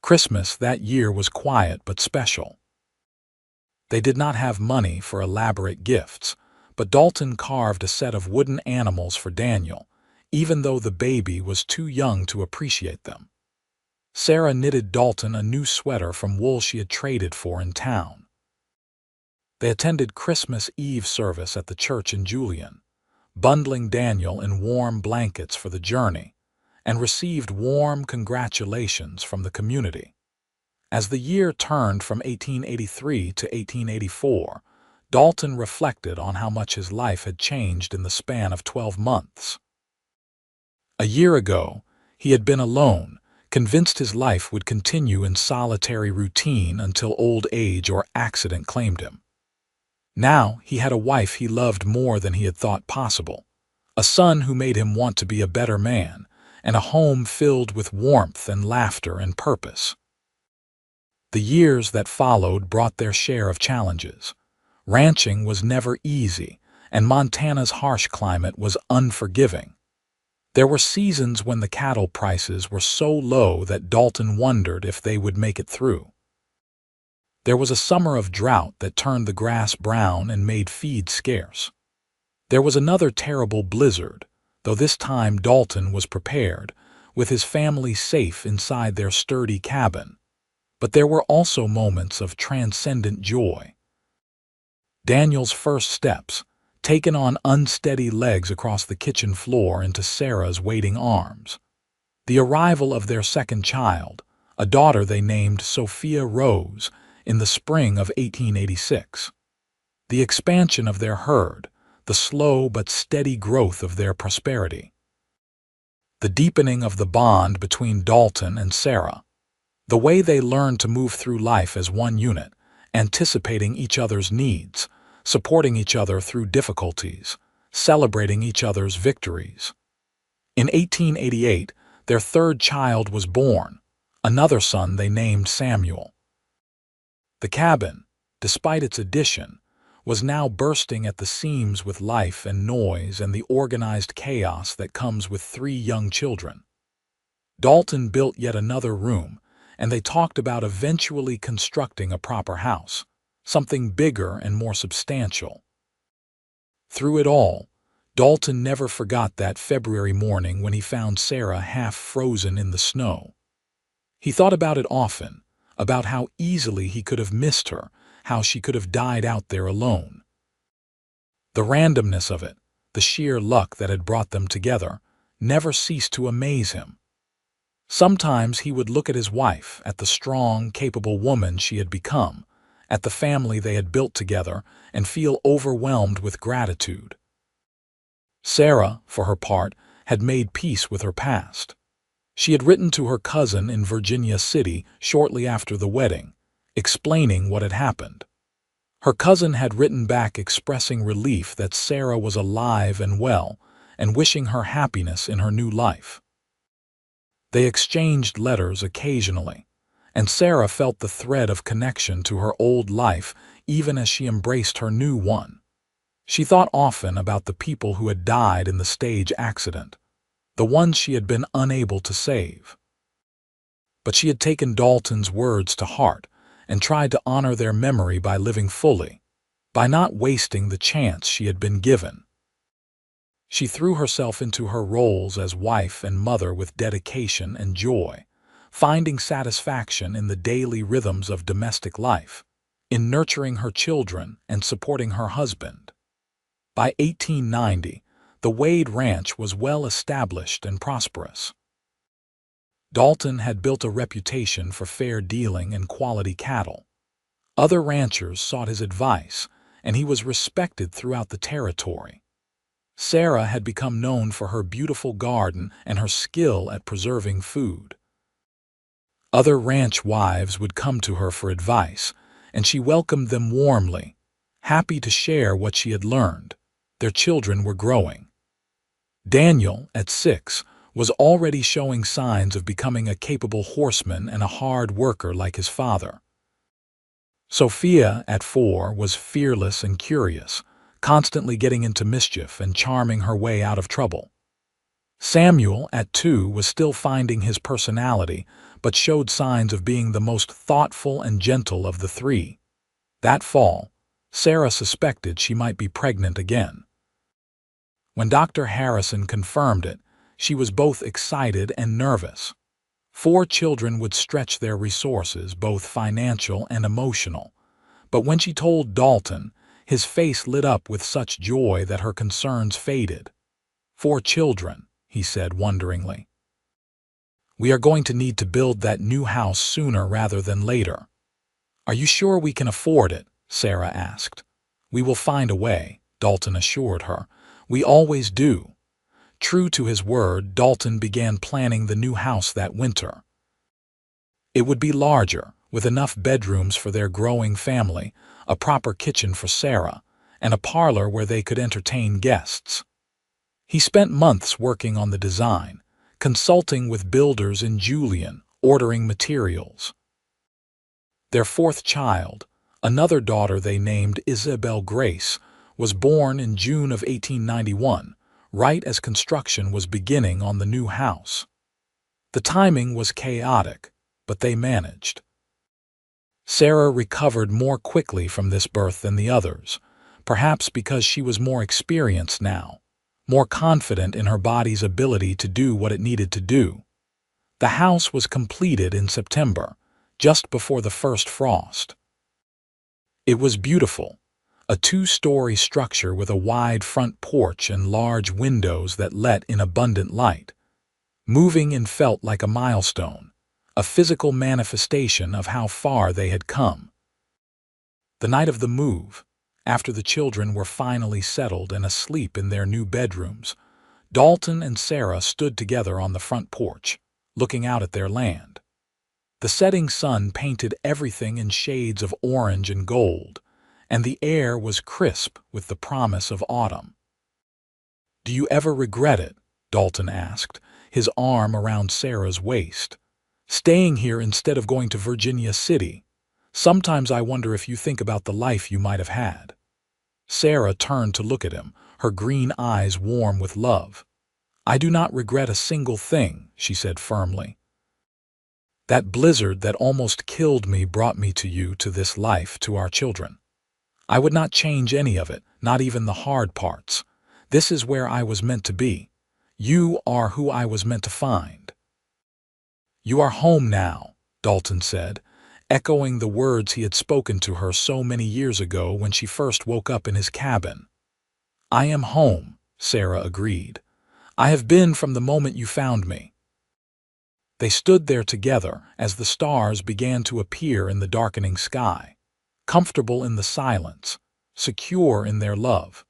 Christmas that year was quiet but special. They did not have money for elaborate gifts, but Dalton carved a set of wooden animals for Daniel, even though the baby was too young to appreciate them. Sarah knitted Dalton a new sweater from wool she had traded for in town. They attended Christmas Eve service at the church in Julian, bundling Daniel in warm blankets for the journey, and received warm congratulations from the community. As the year turned from 1883 to 1884, Dalton reflected on how much his life had changed in the span of 12 months. A year ago, he had been alone, convinced his life would continue in solitary routine until old age or accident claimed him. Now he had a wife he loved more than he had thought possible, a son who made him want to be a better man, and a home filled with warmth and laughter and purpose. The years that followed brought their share of challenges. Ranching was never easy, and Montana's harsh climate was unforgiving. There were seasons when the cattle prices were so low that Dalton wondered if they would make it through. There was a summer of drought that turned the grass brown and made feed scarce. There was another terrible blizzard, though this time Dalton was prepared, with his family safe inside their sturdy cabin. But there were also moments of transcendent joy. Daniel's first steps, taken on unsteady legs across the kitchen floor into Sarah's waiting arms. The arrival of their second child, a daughter they named Sophia Rose, in the spring of 1886. The expansion of their herd, the slow but steady growth of their prosperity. The deepening of the bond between Dalton and Sarah. The way they learned to move through life as one unit, anticipating each other's needs, supporting each other through difficulties, celebrating each other's victories. In 1888, their third child was born, another son they named Samuel. The cabin, despite its addition, was now bursting at the seams with life and noise and the organized chaos that comes with 3 young children. Dalton built yet another room, and they talked about eventually constructing a proper house, something bigger and more substantial. Through it all, Dalton never forgot that February morning when he found Sarah half frozen in the snow. He thought about it often, about how easily he could have missed her, how she could have died out there alone. The randomness of it, the sheer luck that had brought them together, never ceased to amaze him. Sometimes he would look at his wife, at the strong, capable woman she had become, at the family they had built together, and feel overwhelmed with gratitude. Sarah, for her part, had made peace with her past. She had written to her cousin in Virginia City shortly after the wedding, explaining what had happened. Her cousin had written back expressing relief that Sarah was alive and well, and wishing her happiness in her new life. They exchanged letters occasionally, and Sarah felt the thread of connection to her old life even as she embraced her new one. She thought often about the people who had died in the stage accident, the ones she had been unable to save. But she had taken Dalton's words to heart and tried to honor their memory by living fully, by not wasting the chance she had been given. She threw herself into her roles as wife and mother with dedication and joy, finding satisfaction in the daily rhythms of domestic life, in nurturing her children and supporting her husband. By 1890, The Wade Ranch was well established and prosperous. Dalton had built a reputation for fair dealing and quality cattle. Other ranchers sought his advice, and he was respected throughout the territory. Sarah had become known for her beautiful garden and her skill at preserving food. Other ranch wives would come to her for advice, and she welcomed them warmly, happy to share what she had learned. Their children were growing. Daniel, at 6, was already showing signs of becoming a capable horseman and a hard worker like his father. Sophia, at 4, was fearless and curious, constantly getting into mischief and charming her way out of trouble. Samuel, at 2, was still finding his personality, but showed signs of being the most thoughtful and gentle of the three. That fall, Sarah suspected she might be pregnant again. When Dr. Harrison confirmed it, she was both excited and nervous. 4 children would stretch their resources, both financial and emotional. But when she told Dalton, his face lit up with such joy that her concerns faded. 4 children, he said wonderingly. We are going to need to build that new house sooner rather than later. Are you sure we can afford it? Sarah asked. We will find a way, Dalton assured her. We always do. True to his word, Dalton began planning the new house that winter. It would be larger, with enough bedrooms for their growing family, a proper kitchen for Sarah, and a parlor where they could entertain guests. He spent months working on the design, consulting with builders in Julian, ordering materials. Their 4th child, another daughter they named Isabel Grace, was born in June of 1891, right as construction was beginning on the new house. The timing was chaotic, but they managed. Sarah recovered more quickly from this birth than the others, perhaps because she was more experienced now, more confident in her body's ability to do what it needed to do. The house was completed in September, just before the first frost. It was beautiful, a 2-story structure with a wide front porch and large windows that let in abundant light. Moving in felt like a milestone, a physical manifestation of how far they had come. The night of the move, after the children were finally settled and asleep in their new bedrooms, Dalton and Sarah stood together on the front porch, looking out at their land. The setting sun painted everything in shades of orange and gold, and the air was crisp with the promise of autumn. "Do you ever regret it?" Dalton asked, his arm around Sarah's waist. "Staying here instead of going to Virginia City. Sometimes I wonder if you think about the life you might have had." Sarah turned to look at him, her green eyes warm with love. "I do not regret a single thing," she said firmly. "That blizzard that almost killed me brought me to you, to this life, to our children. I would not change any of it, not even the hard parts. This is where I was meant to be. You are who I was meant to find." "You are home now," Dalton said, echoing the words he had spoken to her so many years ago when she first woke up in his cabin. "I am home," Sarah agreed. "I have been from the moment you found me." They stood there together as the stars began to appear in the darkening sky, comfortable in the silence, secure in their love,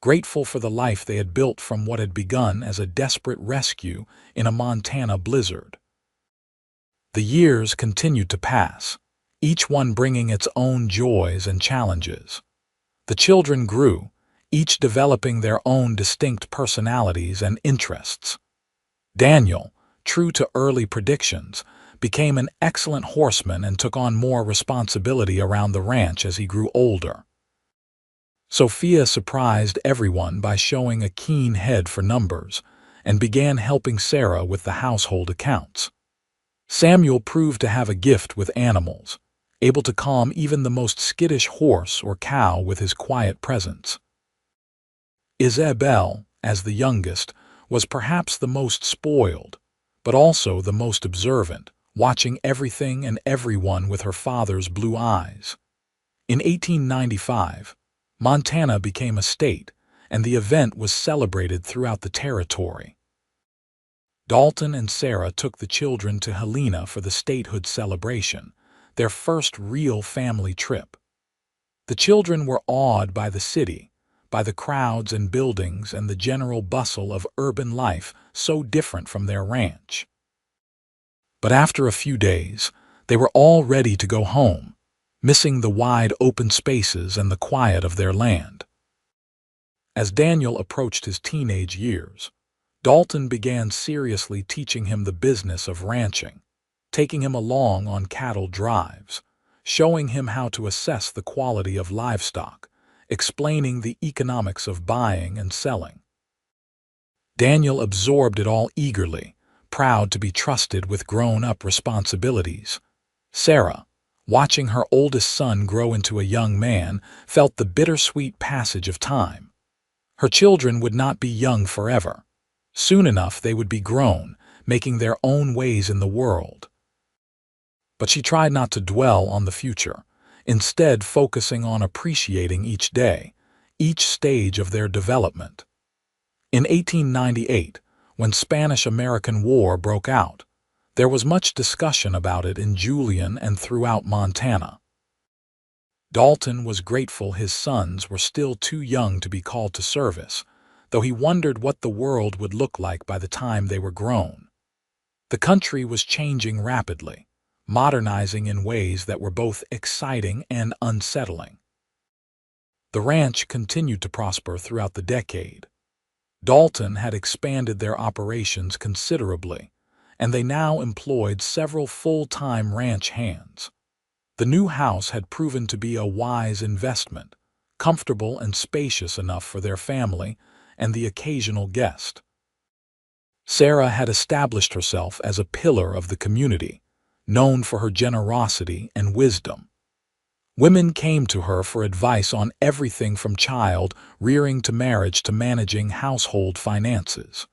grateful for the life they had built from what had begun as a desperate rescue in a Montana blizzard. The years continued to pass, each one bringing its own joys and challenges. The children grew, each developing their own distinct personalities and interests. Daniel, true to early predictions, became an excellent horseman and took on more responsibility around the ranch as he grew older. Sophia surprised everyone by showing a keen head for numbers and began helping Sarah with the household accounts. Samuel proved to have a gift with animals, able to calm even the most skittish horse or cow with his quiet presence. Isabel, as the youngest, was perhaps the most spoiled, but also the most observant, watching everything and everyone with her father's blue eyes. In 1895, Montana became a state, and the event was celebrated throughout the territory. Dalton and Sarah took the children to Helena for the statehood celebration, their first real family trip. The children were awed by the city, by the crowds and buildings and the general bustle of urban life so different from their ranch. But after a few days, they were all ready to go home, missing the wide open spaces and the quiet of their land. As Daniel approached his teenage years, Dalton began seriously teaching him the business of ranching, taking him along on cattle drives, showing him how to assess the quality of livestock, explaining the economics of buying and selling. Daniel absorbed it all eagerly, proud to be trusted with grown-up responsibilities. Sarah, watching her oldest son grow into a young man, felt the bittersweet passage of time. Her children would not be young forever. Soon enough they would be grown, making their own ways in the world. But she tried not to dwell on the future, instead focusing on appreciating each day, each stage of their development. In 1898, when Spanish-American War broke out, there was much discussion about it in Julian and throughout Montana. Dalton was grateful his sons were still too young to be called to service, though he wondered what the world would look like by the time they were grown. The country was changing rapidly, modernizing in ways that were both exciting and unsettling. The ranch continued to prosper throughout the decade. Dalton had expanded their operations considerably, and they now employed several full-time ranch hands. The new house had proven to be a wise investment, comfortable and spacious enough for their family and the occasional guest. Sarah had established herself as a pillar of the community, known for her generosity and wisdom. Women came to her for advice on everything from child rearing to marriage to managing household finances.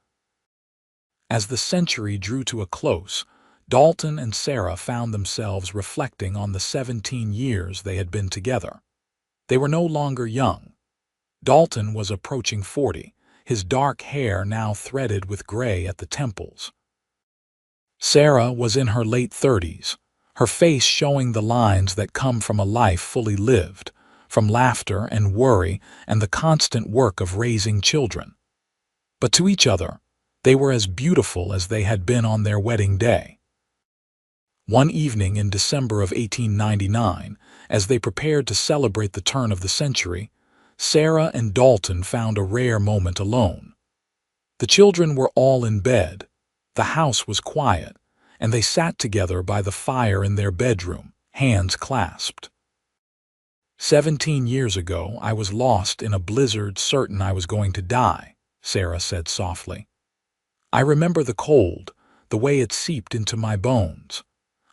As the century drew to a close, Dalton and Sarah found themselves reflecting on the 17 years they had been together. They were no longer young. Dalton was approaching 40, his dark hair now threaded with gray at the temples. Sarah was in her late 30s, her face showing the lines that come from a life fully lived, from laughter and worry and the constant work of raising children. But to each other, they were as beautiful as they had been on their wedding day. One evening in December of 1899, as they prepared to celebrate the turn of the century, Sarah and Dalton found a rare moment alone. The children were all in bed, the house was quiet, and they sat together by the fire in their bedroom, hands clasped. 17 years ago, I was lost in a blizzard, certain I was going to die, Sarah said softly. I remember the cold, the way it seeped into my bones.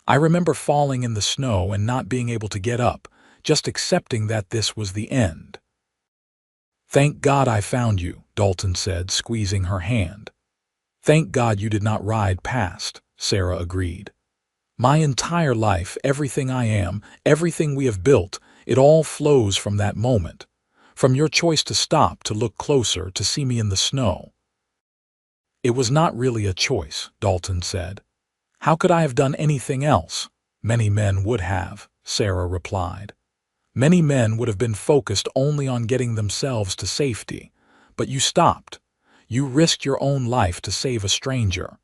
I remember falling in the snow and not being able to get up, just accepting that this was the end. Thank God I found you, Dalton said, squeezing her hand. Thank God you did not ride past, Sarah agreed. My entire life, everything I am, everything we have built, it all flows from that moment, from your choice to stop, to look closer, to see me in the snow. It was not really a choice, Dalton said. How could I have done anything else? Many men would have, Sarah replied. Many men would have been focused only on getting themselves to safety, but you stopped. You risked your own life to save a stranger.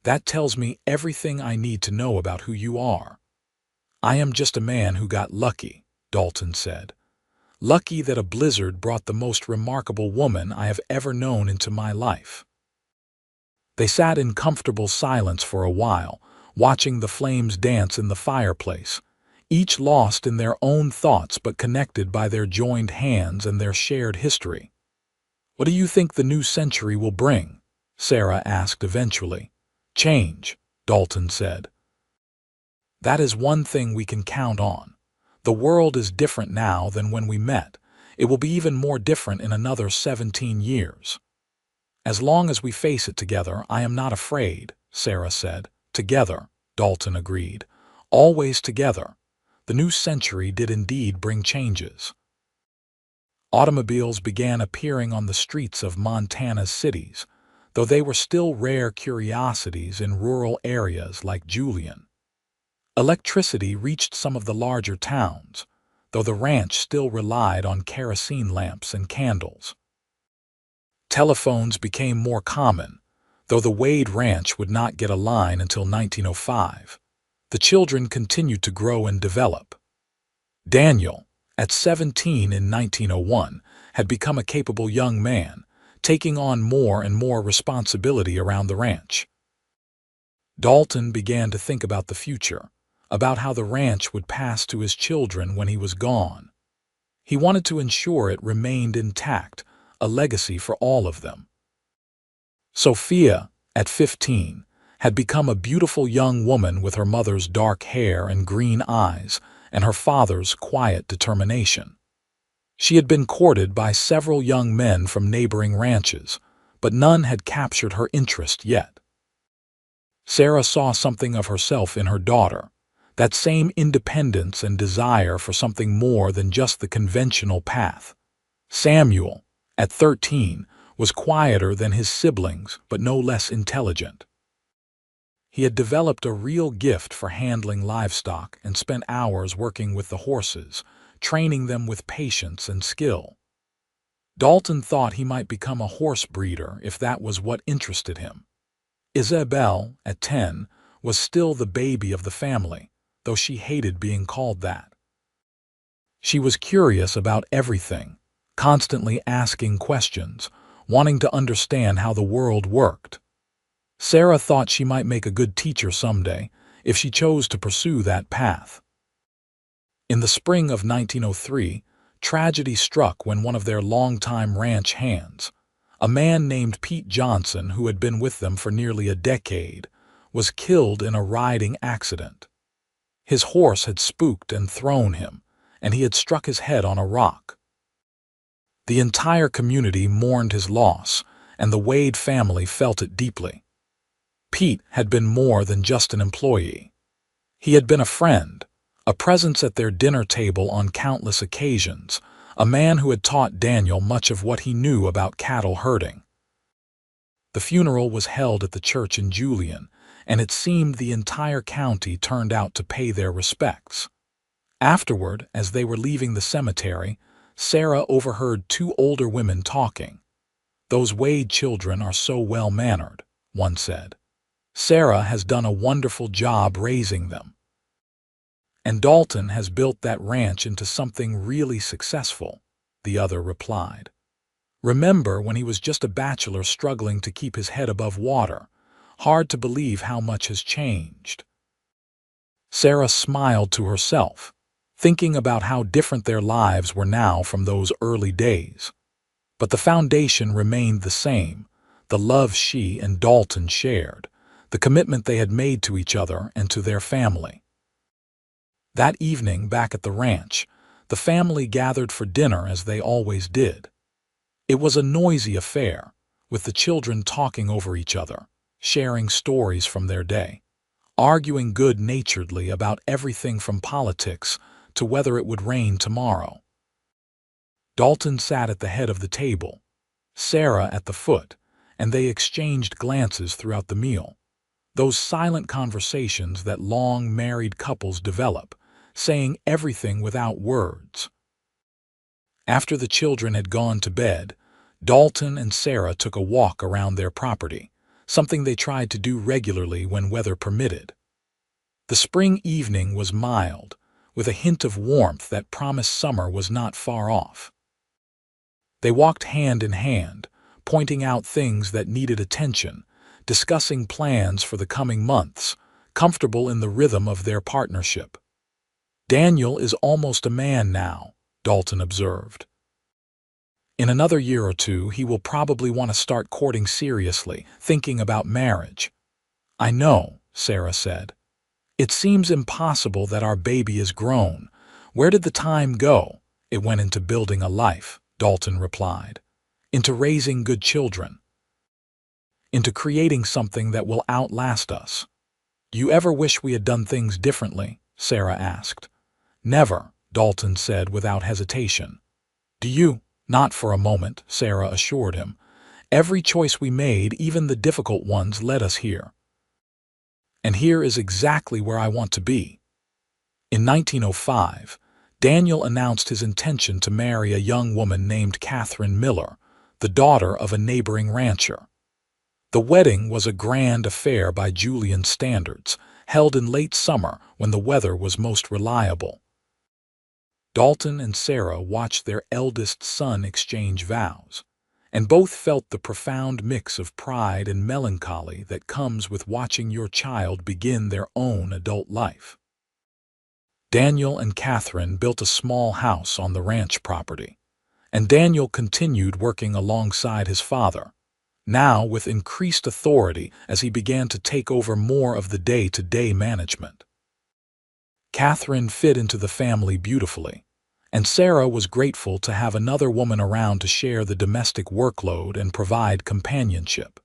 That tells me everything I need to know about who you are. I am just a man who got lucky, Dalton said. Lucky that a blizzard brought the most remarkable woman I have ever known into my life. They sat in comfortable silence for a while, watching the flames dance in the fireplace, each lost in their own thoughts but connected by their joined hands and their shared history. What do you think the new century will bring? Sarah asked eventually. Change, Dalton said. That is one thing we can count on. The world is different now than when we met. It will be even more different in another 17 years. As long as we face it together, I am not afraid, Sarah said. Together, Dalton agreed. Always together. The new century did indeed bring changes. Automobiles began appearing on the streets of Montana's cities, though they were still rare curiosities in rural areas like Julian. Electricity reached some of the larger towns, though the ranch still relied on kerosene lamps and candles. Telephones became more common, though the Wade Ranch would not get a line until 1905. The children continued to grow and develop. Daniel, at 17 in 1901, had become a capable young man, taking on more and more responsibility around the ranch. Dalton began to think about the future, about how the ranch would pass to his children when he was gone. He wanted to ensure it remained intact, a legacy for all of them. Sophia, at 15, had become a beautiful young woman with her mother's dark hair and green eyes, and her father's quiet determination. She had been courted by several young men from neighboring ranches, but none had captured her interest yet. Sarah saw something of herself in her daughter, that same independence and desire for something more than just the conventional path. Samuel, at 13, was quieter than his siblings but no less intelligent. He had developed a real gift for handling livestock and spent hours working with the horses, training them with patience and skill. Dalton thought he might become a horse breeder if that was what interested him. Isabel, at 10, was still the baby of the family, though she hated being called that. She was curious about everything, constantly asking questions, wanting to understand how the world worked. Sarah thought she might make a good teacher someday if she chose to pursue that path. In the spring of 1903, tragedy struck when one of their longtime ranch hands, a man named Pete Johnson who had been with them for nearly a decade, was killed in a riding accident. His horse had spooked and thrown him, and he had struck his head on a rock. The entire community mourned his loss, and the Wade family felt it deeply. Pete had been more than just an employee. He had been a friend, a presence at their dinner table on countless occasions, a man who had taught Daniel much of what he knew about cattle herding. The funeral was held at the church in Julian, and it seemed the entire county turned out to pay their respects. Afterward, as they were leaving the cemetery, Sarah overheard two older women talking. "Those Wade children are so well-mannered," one said. "Sarah has done a wonderful job raising them. And Dalton has built that ranch into something really successful," the other replied. "Remember when he was just a bachelor struggling to keep his head above water? Hard to believe how much has changed." Sarah smiled to herself, thinking about how different their lives were now from those early days. But the foundation remained the same, the love she and Dalton shared, the commitment they had made to each other and to their family. That evening, back at the ranch, the family gathered for dinner as they always did. It was a noisy affair, with the children talking over each other, sharing stories from their day, arguing good-naturedly about everything from politics to whether it would rain tomorrow. Dalton sat at the head of the table, Sarah at the foot, and they exchanged glances throughout the meal. Those silent conversations that long married couples develop, saying everything without words. After the children had gone to bed, Dalton and Sarah took a walk around their property, something they tried to do regularly when weather permitted. The spring evening was mild, with a hint of warmth that promised summer was not far off. They walked hand in hand, pointing out things that needed attention, discussing plans for the coming months, comfortable in the rhythm of their partnership. "Daniel is almost a man now," Dalton observed. "In another year or two, he will probably want to start courting seriously, thinking about marriage." "I know," Sarah said. "It seems impossible that our baby is grown. Where did the time go?" "It went into building a life," Dalton replied. "Into raising good children. Into creating something that will outlast us." "Do you ever wish we had done things differently?" Sarah asked. "Never," Dalton said without hesitation. "Do you?" Not for a moment, Sarah assured him. Every choice we made, even the difficult ones, led us here. And here is exactly where I want to be. In 1905, Daniel announced his intention to marry a young woman named Catherine Miller, the daughter of a neighboring rancher. The wedding was a grand affair by Julian standards, held in late summer when the weather was most reliable. Dalton and Sarah watched their eldest son exchange vows, and both felt the profound mix of pride and melancholy that comes with watching your child begin their own adult life. Daniel and Catherine built a small house on the ranch property, and Daniel continued working alongside his father, now with increased authority as he began to take over more of the day-to-day management. Catherine fit into the family beautifully, and Sarah was grateful to have another woman around to share the domestic workload and provide companionship.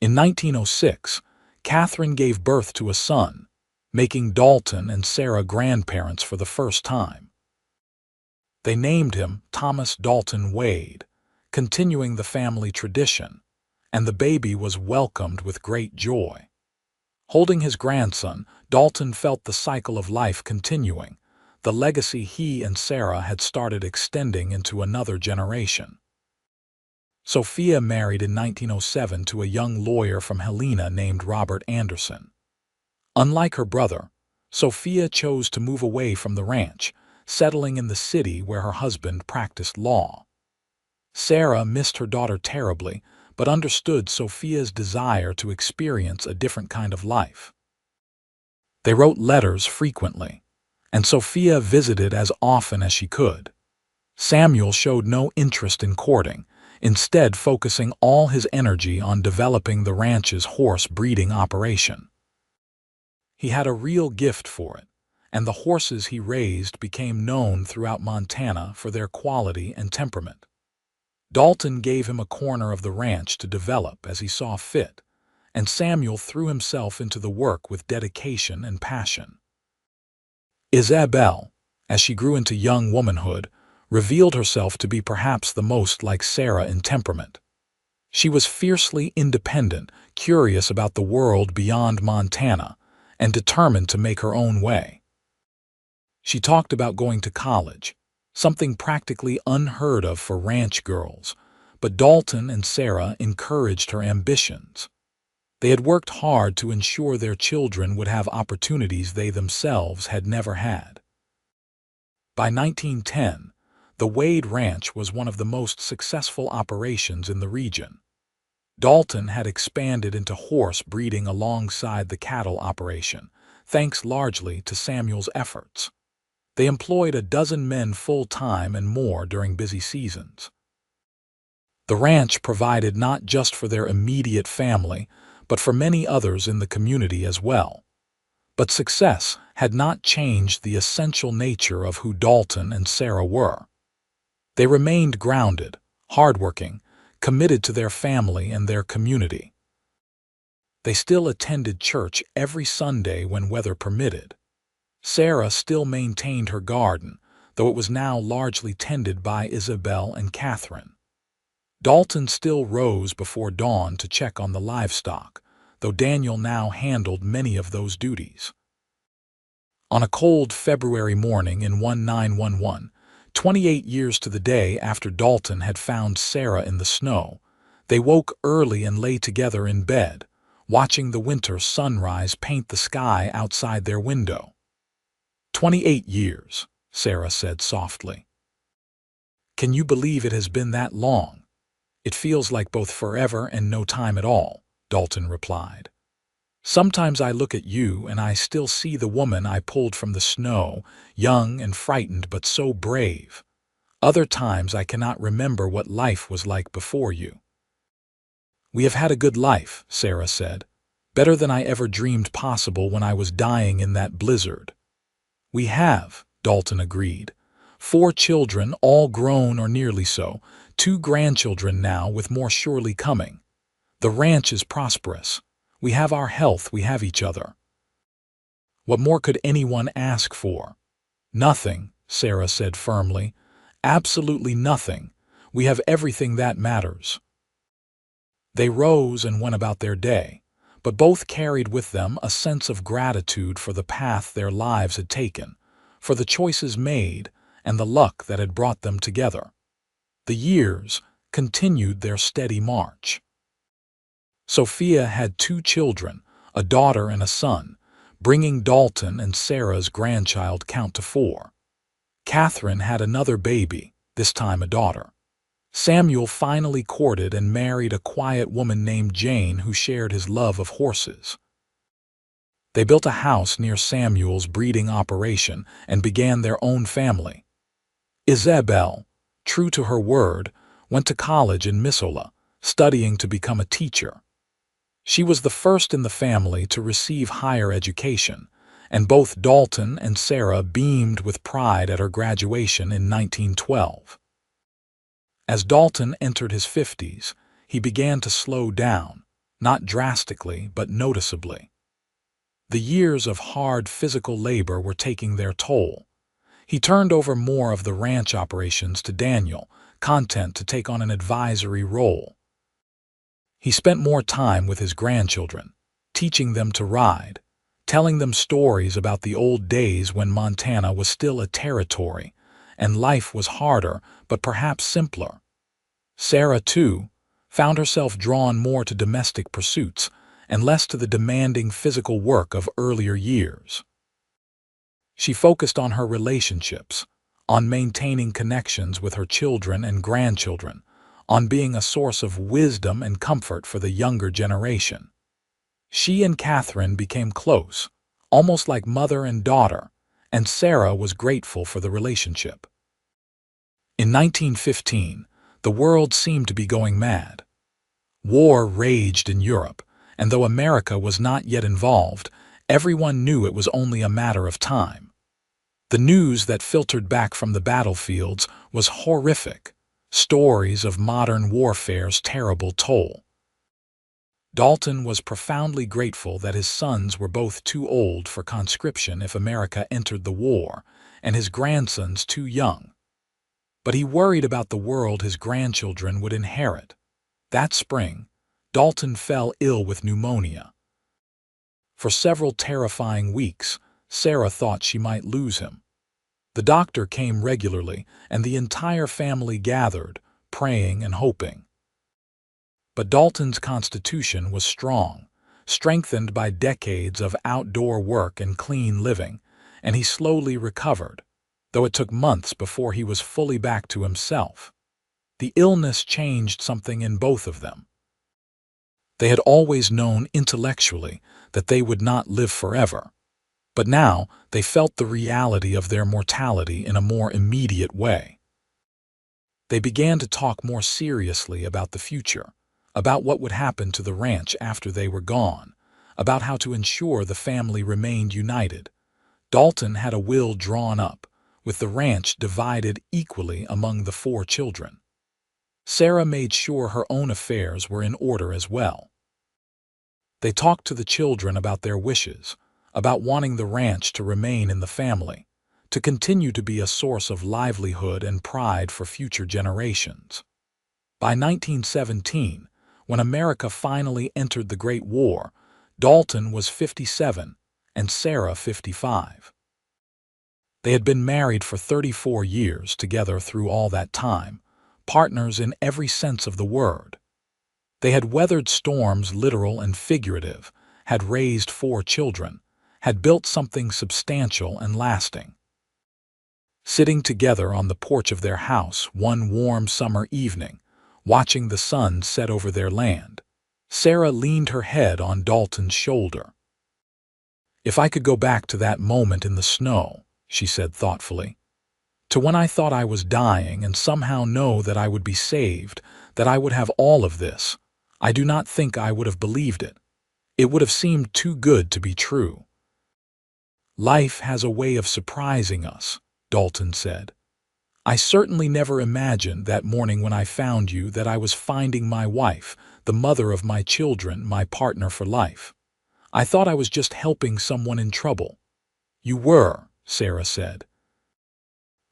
In 1906, Catherine gave birth to a son, making Dalton and Sarah grandparents for the first time. They named him Thomas Dalton Wade, continuing the family tradition, and the baby was welcomed with great joy. Holding his grandson, Dalton felt the cycle of life continuing, the legacy he and Sarah had started extending into another generation. Sophia married in 1907 to a young lawyer from Helena named Robert Anderson. Unlike her brother, Sophia chose to move away from the ranch, settling in the city where her husband practiced law. Sarah missed her daughter terribly, but understood Sophia's desire to experience a different kind of life. They wrote letters frequently, and Sophia visited as often as she could. Samuel showed no interest in courting, instead focusing all his energy on developing the ranch's horse breeding operation. He had a real gift for it, and the horses he raised became known throughout Montana for their quality and temperament. Dalton gave him a corner of the ranch to develop as he saw fit, and Samuel threw himself into the work with dedication and passion. Isabel, as she grew into young womanhood, revealed herself to be perhaps the most like Sarah in temperament. She was fiercely independent, curious about the world beyond Montana, and determined to make her own way. She talked about going to college, something practically unheard of for ranch girls, but Dalton and Sarah encouraged her ambitions. They had worked hard to ensure their children would have opportunities they themselves had never had. By 1910, the Wade Ranch was one of the most successful operations in the region. Dalton had expanded into horse breeding alongside the cattle operation, thanks largely to Samuel's efforts. They employed a dozen men full-time and more during busy seasons. The ranch provided not just for their immediate family, but for many others in the community as well. But success had not changed the essential nature of who Dalton and Sarah were. They remained grounded, hardworking, committed to their family and their community. They still attended church every Sunday when weather permitted. Sarah still maintained her garden, though it was now largely tended by Isabel and Catherine. Dalton still rose before dawn to check on the livestock, though Daniel now handled many of those duties. On a cold February morning in 1911, 28 years to the day after Dalton had found Sarah in the snow, they woke early and lay together in bed, watching the winter sunrise paint the sky outside their window. 28 years, Sarah said softly. Can you believe it has been that long? It feels like both forever and no time at all, Dalton replied. Sometimes I look at you and I still see the woman I pulled from the snow, young and frightened but so brave. Other times I cannot remember what life was like before you. We have had a good life, Sarah said. Better than I ever dreamed possible when I was dying in that blizzard. We have, Dalton agreed. 4 children, all grown or nearly so, 2 grandchildren now with more surely coming. The ranch is prosperous. We have our health, we have each other. What more could anyone ask for? Nothing, Sarah said firmly. Absolutely nothing. We have everything that matters." They rose and went about their day, but both carried with them a sense of gratitude for the path their lives had taken, for the choices made, and the luck that had brought them together. The years continued their steady march. Sophia had 2 children, a daughter and a son, bringing Dalton and Sarah's grandchild count to 4. Catherine had another baby, this time a daughter. Samuel finally courted and married a quiet woman named Jane who shared his love of horses. They built a house near Samuel's breeding operation and began their own family. Isabel, true to her word, went to college in Missoula, studying to become a teacher. She was the first in the family to receive higher education, and both Dalton and Sarah beamed with pride at her graduation in 1912. As Dalton entered his 50s, he began to slow down, not drastically but noticeably. The years of hard physical labor were taking their toll. He turned over more of the ranch operations to Daniel, content to take on an advisory role. He spent more time with his grandchildren, teaching them to ride, telling them stories about the old days when Montana was still a territory, and life was harder but perhaps simpler. Sarah, too, found herself drawn more to domestic pursuits and less to the demanding physical work of earlier years. She focused on her relationships, on maintaining connections with her children and grandchildren, on being a source of wisdom and comfort for the younger generation. She and Catherine became close, almost like mother and daughter, and Sarah was grateful for the relationship. In 1915, the world seemed to be going mad. War raged in Europe, and though America was not yet involved, everyone knew it was only a matter of time. The news that filtered back from the battlefields was horrific, stories of modern warfare's terrible toll. Dalton was profoundly grateful that his sons were both too old for conscription if America entered the war, and his grandsons too young. But he worried about the world his grandchildren would inherit. That spring, Dalton fell ill with pneumonia. For several terrifying weeks, Sarah thought she might lose him. The doctor came regularly, and the entire family gathered, praying and hoping. But Dalton's constitution was strong, strengthened by decades of outdoor work and clean living, and he slowly recovered, though it took months before he was fully back to himself. The illness changed something in both of them. They had always known intellectually that they would not live forever, but now they felt the reality of their mortality in a more immediate way. They began to talk more seriously about the future, about what would happen to the ranch after they were gone, about how to ensure the family remained united. Dalton had a will drawn up, with the ranch divided equally among the 4 children. Sarah made sure her own affairs were in order as well. They talked to the children about their wishes, about wanting the ranch to remain in the family, to continue to be a source of livelihood and pride for future generations. By 1917, when America finally entered the Great War, Dalton was 57 and Sarah 55. They had been married for 34 years together through all that time, partners in every sense of the word. They had weathered storms literal and figurative, had raised 4 children, had built something substantial and lasting. Sitting together on the porch of their house one warm summer evening, watching the sun set over their land, Sarah leaned her head on Dalton's shoulder. "If I could go back to that moment in the snow," she said thoughtfully, "to when I thought I was dying and somehow know that I would be saved, that I would have all of this, I do not think I would have believed it. It would have seemed too good to be true." "Life has a way of surprising us," Dalton said. "I certainly never imagined that morning when I found you that I was finding my wife, the mother of my children, my partner for life. I thought I was just helping someone in trouble." "You were," Sarah said.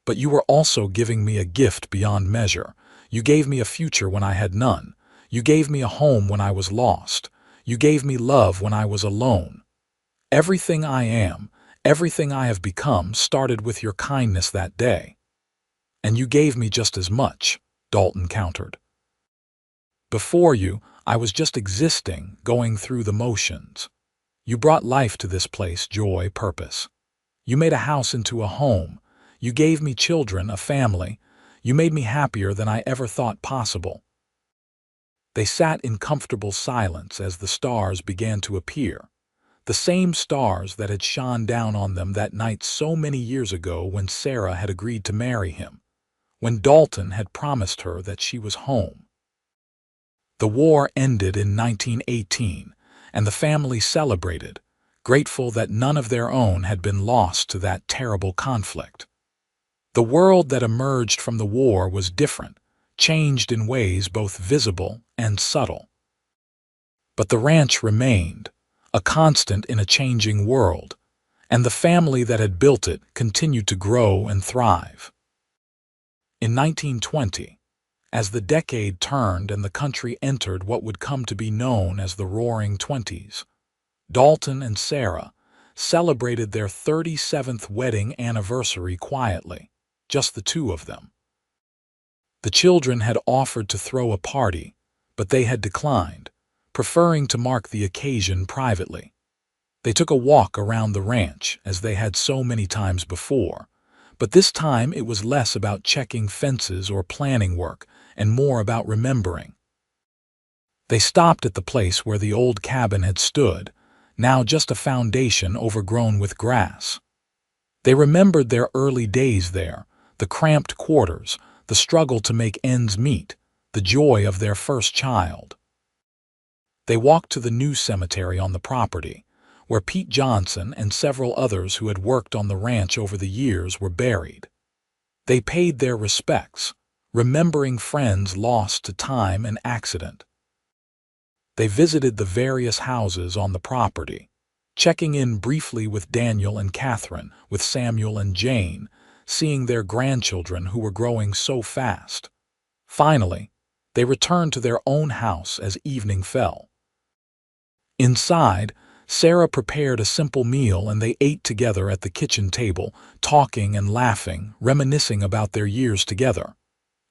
"But you were also giving me a gift beyond measure. You gave me a future when I had none. You gave me a home when I was lost. You gave me love when I was alone. Everything I am, everything I have become started with your kindness that day. And you gave me just as much, Dalton countered. Before you, I was just existing, going through the motions. You brought life to this place, joy, purpose. You made a house into a home. You gave me children, a family. You made me happier than I ever thought possible. They sat in comfortable silence as the stars began to appear, the same stars that had shone down on them that night so many years ago when Sarah had agreed to marry him, when Dalton had promised her that she was home. The war ended in 1918, and the family celebrated, grateful that none of their own had been lost to that terrible conflict. The world that emerged from the war was different, changed in ways both visible and subtle. But the ranch remained, a constant in a changing world, and the family that had built it continued to grow and thrive. In 1920, as the decade turned and the country entered what would come to be known as the Roaring Twenties, Dalton and Sarah celebrated their 37th wedding anniversary quietly, just the two of them. The children had offered to throw a party, but they had declined, preferring to mark the occasion privately. They took a walk around the ranch, as they had so many times before, but this time it was less about checking fences or planning work and more about remembering. They stopped at the place where the old cabin had stood, now just a foundation overgrown with grass. They remembered their early days there, the cramped quarters, the struggle to make ends meet, the joy of their first child. They walked to the new cemetery on the property, where Pete Johnson and several others who had worked on the ranch over the years were buried. They paid their respects, remembering friends lost to time and accident. They visited the various houses on the property, checking in briefly with Daniel and Catherine, with Samuel and Jane, seeing their grandchildren who were growing so fast. Finally, they returned to their own house as evening fell. Inside, Sarah prepared a simple meal and they ate together at the kitchen table, talking and laughing, reminiscing about their years together.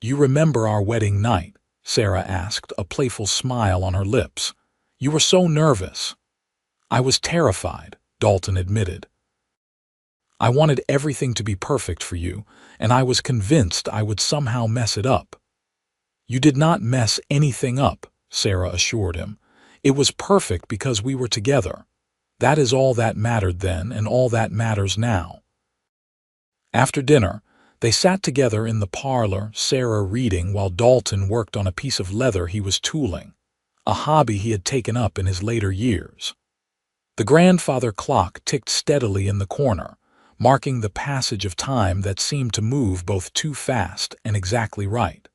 "You remember our wedding night?" Sarah asked, a playful smile on her lips. "You were so nervous." "I was terrified," Dalton admitted. "I wanted everything to be perfect for you, and I was convinced I would somehow mess it up." "You did not mess anything up," Sarah assured him. "It was perfect because we were together. That is all that mattered then and all that matters now." After dinner, they sat together in the parlor, Sarah reading while Dalton worked on a piece of leather he was tooling, a hobby he had taken up in his later years. The grandfather clock ticked steadily in the corner, marking the passage of time that seemed to move both too fast and exactly right.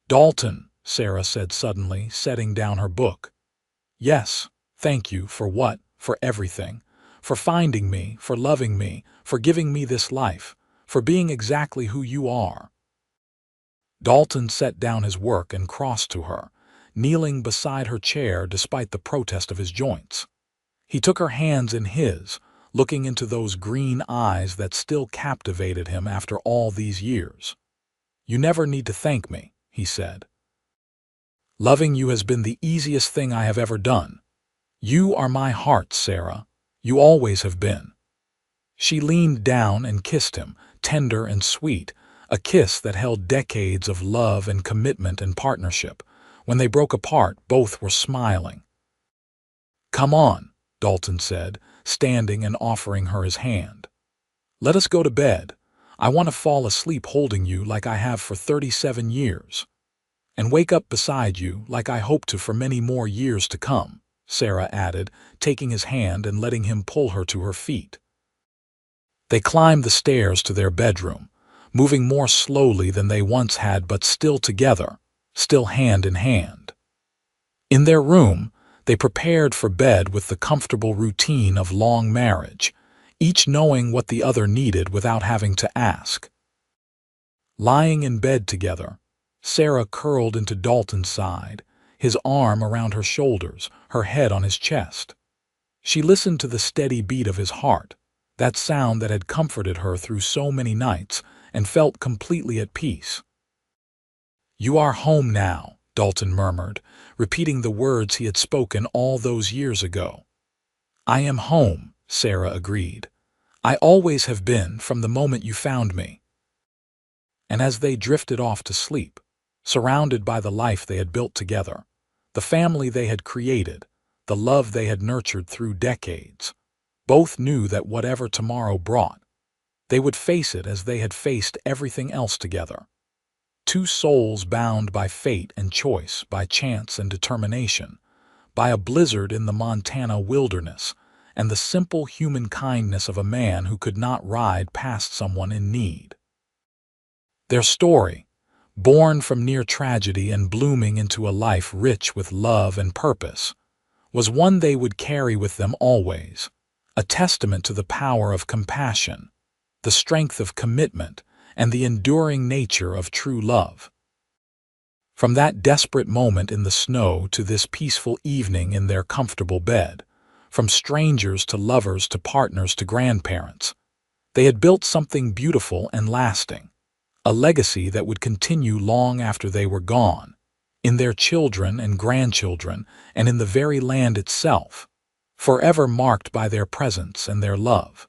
"Dalton," Sarah said suddenly, setting down her book. "Yes, thank you for what? For everything. For finding me, for loving me, for giving me this life, for being exactly who you are." Dalton set down his work and crossed to her, kneeling beside her chair despite the protest of his joints. He took her hands in his, looking into those green eyes that still captivated him after all these years. "You never need to thank me," he said. "Loving you has been the easiest thing I have ever done. You are my heart, Sarah. You always have been." She leaned down and kissed him, tender and sweet, a kiss that held decades of love and commitment and partnership. When they broke apart, both were smiling. "Come on," Dalton said, standing and offering her his hand. "Let us go to bed. I want to fall asleep holding you like I have for 37 years. And wake up beside you like I hope to for many more years to come," Sarah added, taking his hand and letting him pull her to her feet. They climbed the stairs to their bedroom, moving more slowly than they once had but still together, still hand in hand. In their room, they prepared for bed with the comfortable routine of long marriage, each knowing what the other needed without having to ask. Lying in bed together, Sarah curled into Dalton's side, his arm around her shoulders, her head on his chest. She listened to the steady beat of his heart, that sound that had comforted her through so many nights, and felt completely at peace. "You are home now," Dalton murmured, repeating the words he had spoken all those years ago. "I am home," Sarah agreed. "I always have been from the moment you found me." And as they drifted off to sleep, surrounded by the life they had built together, the family they had created, the love they had nurtured through decades, both knew that whatever tomorrow brought, they would face it as they had faced everything else together. Two souls bound by fate and choice, by chance and determination, by a blizzard in the Montana wilderness, and the simple human kindness of a man who could not ride past someone in need. Their story, born from near tragedy and blooming into a life rich with love and purpose, was one they would carry with them always, a testament to the power of compassion, the strength of commitment, and the enduring nature of true love. From that desperate moment in the snow to this peaceful evening in their comfortable bed, from strangers to lovers to partners to grandparents, they had built something beautiful and lasting, a legacy that would continue long after they were gone, in their children and grandchildren, and in the very land itself, forever marked by their presence and their love.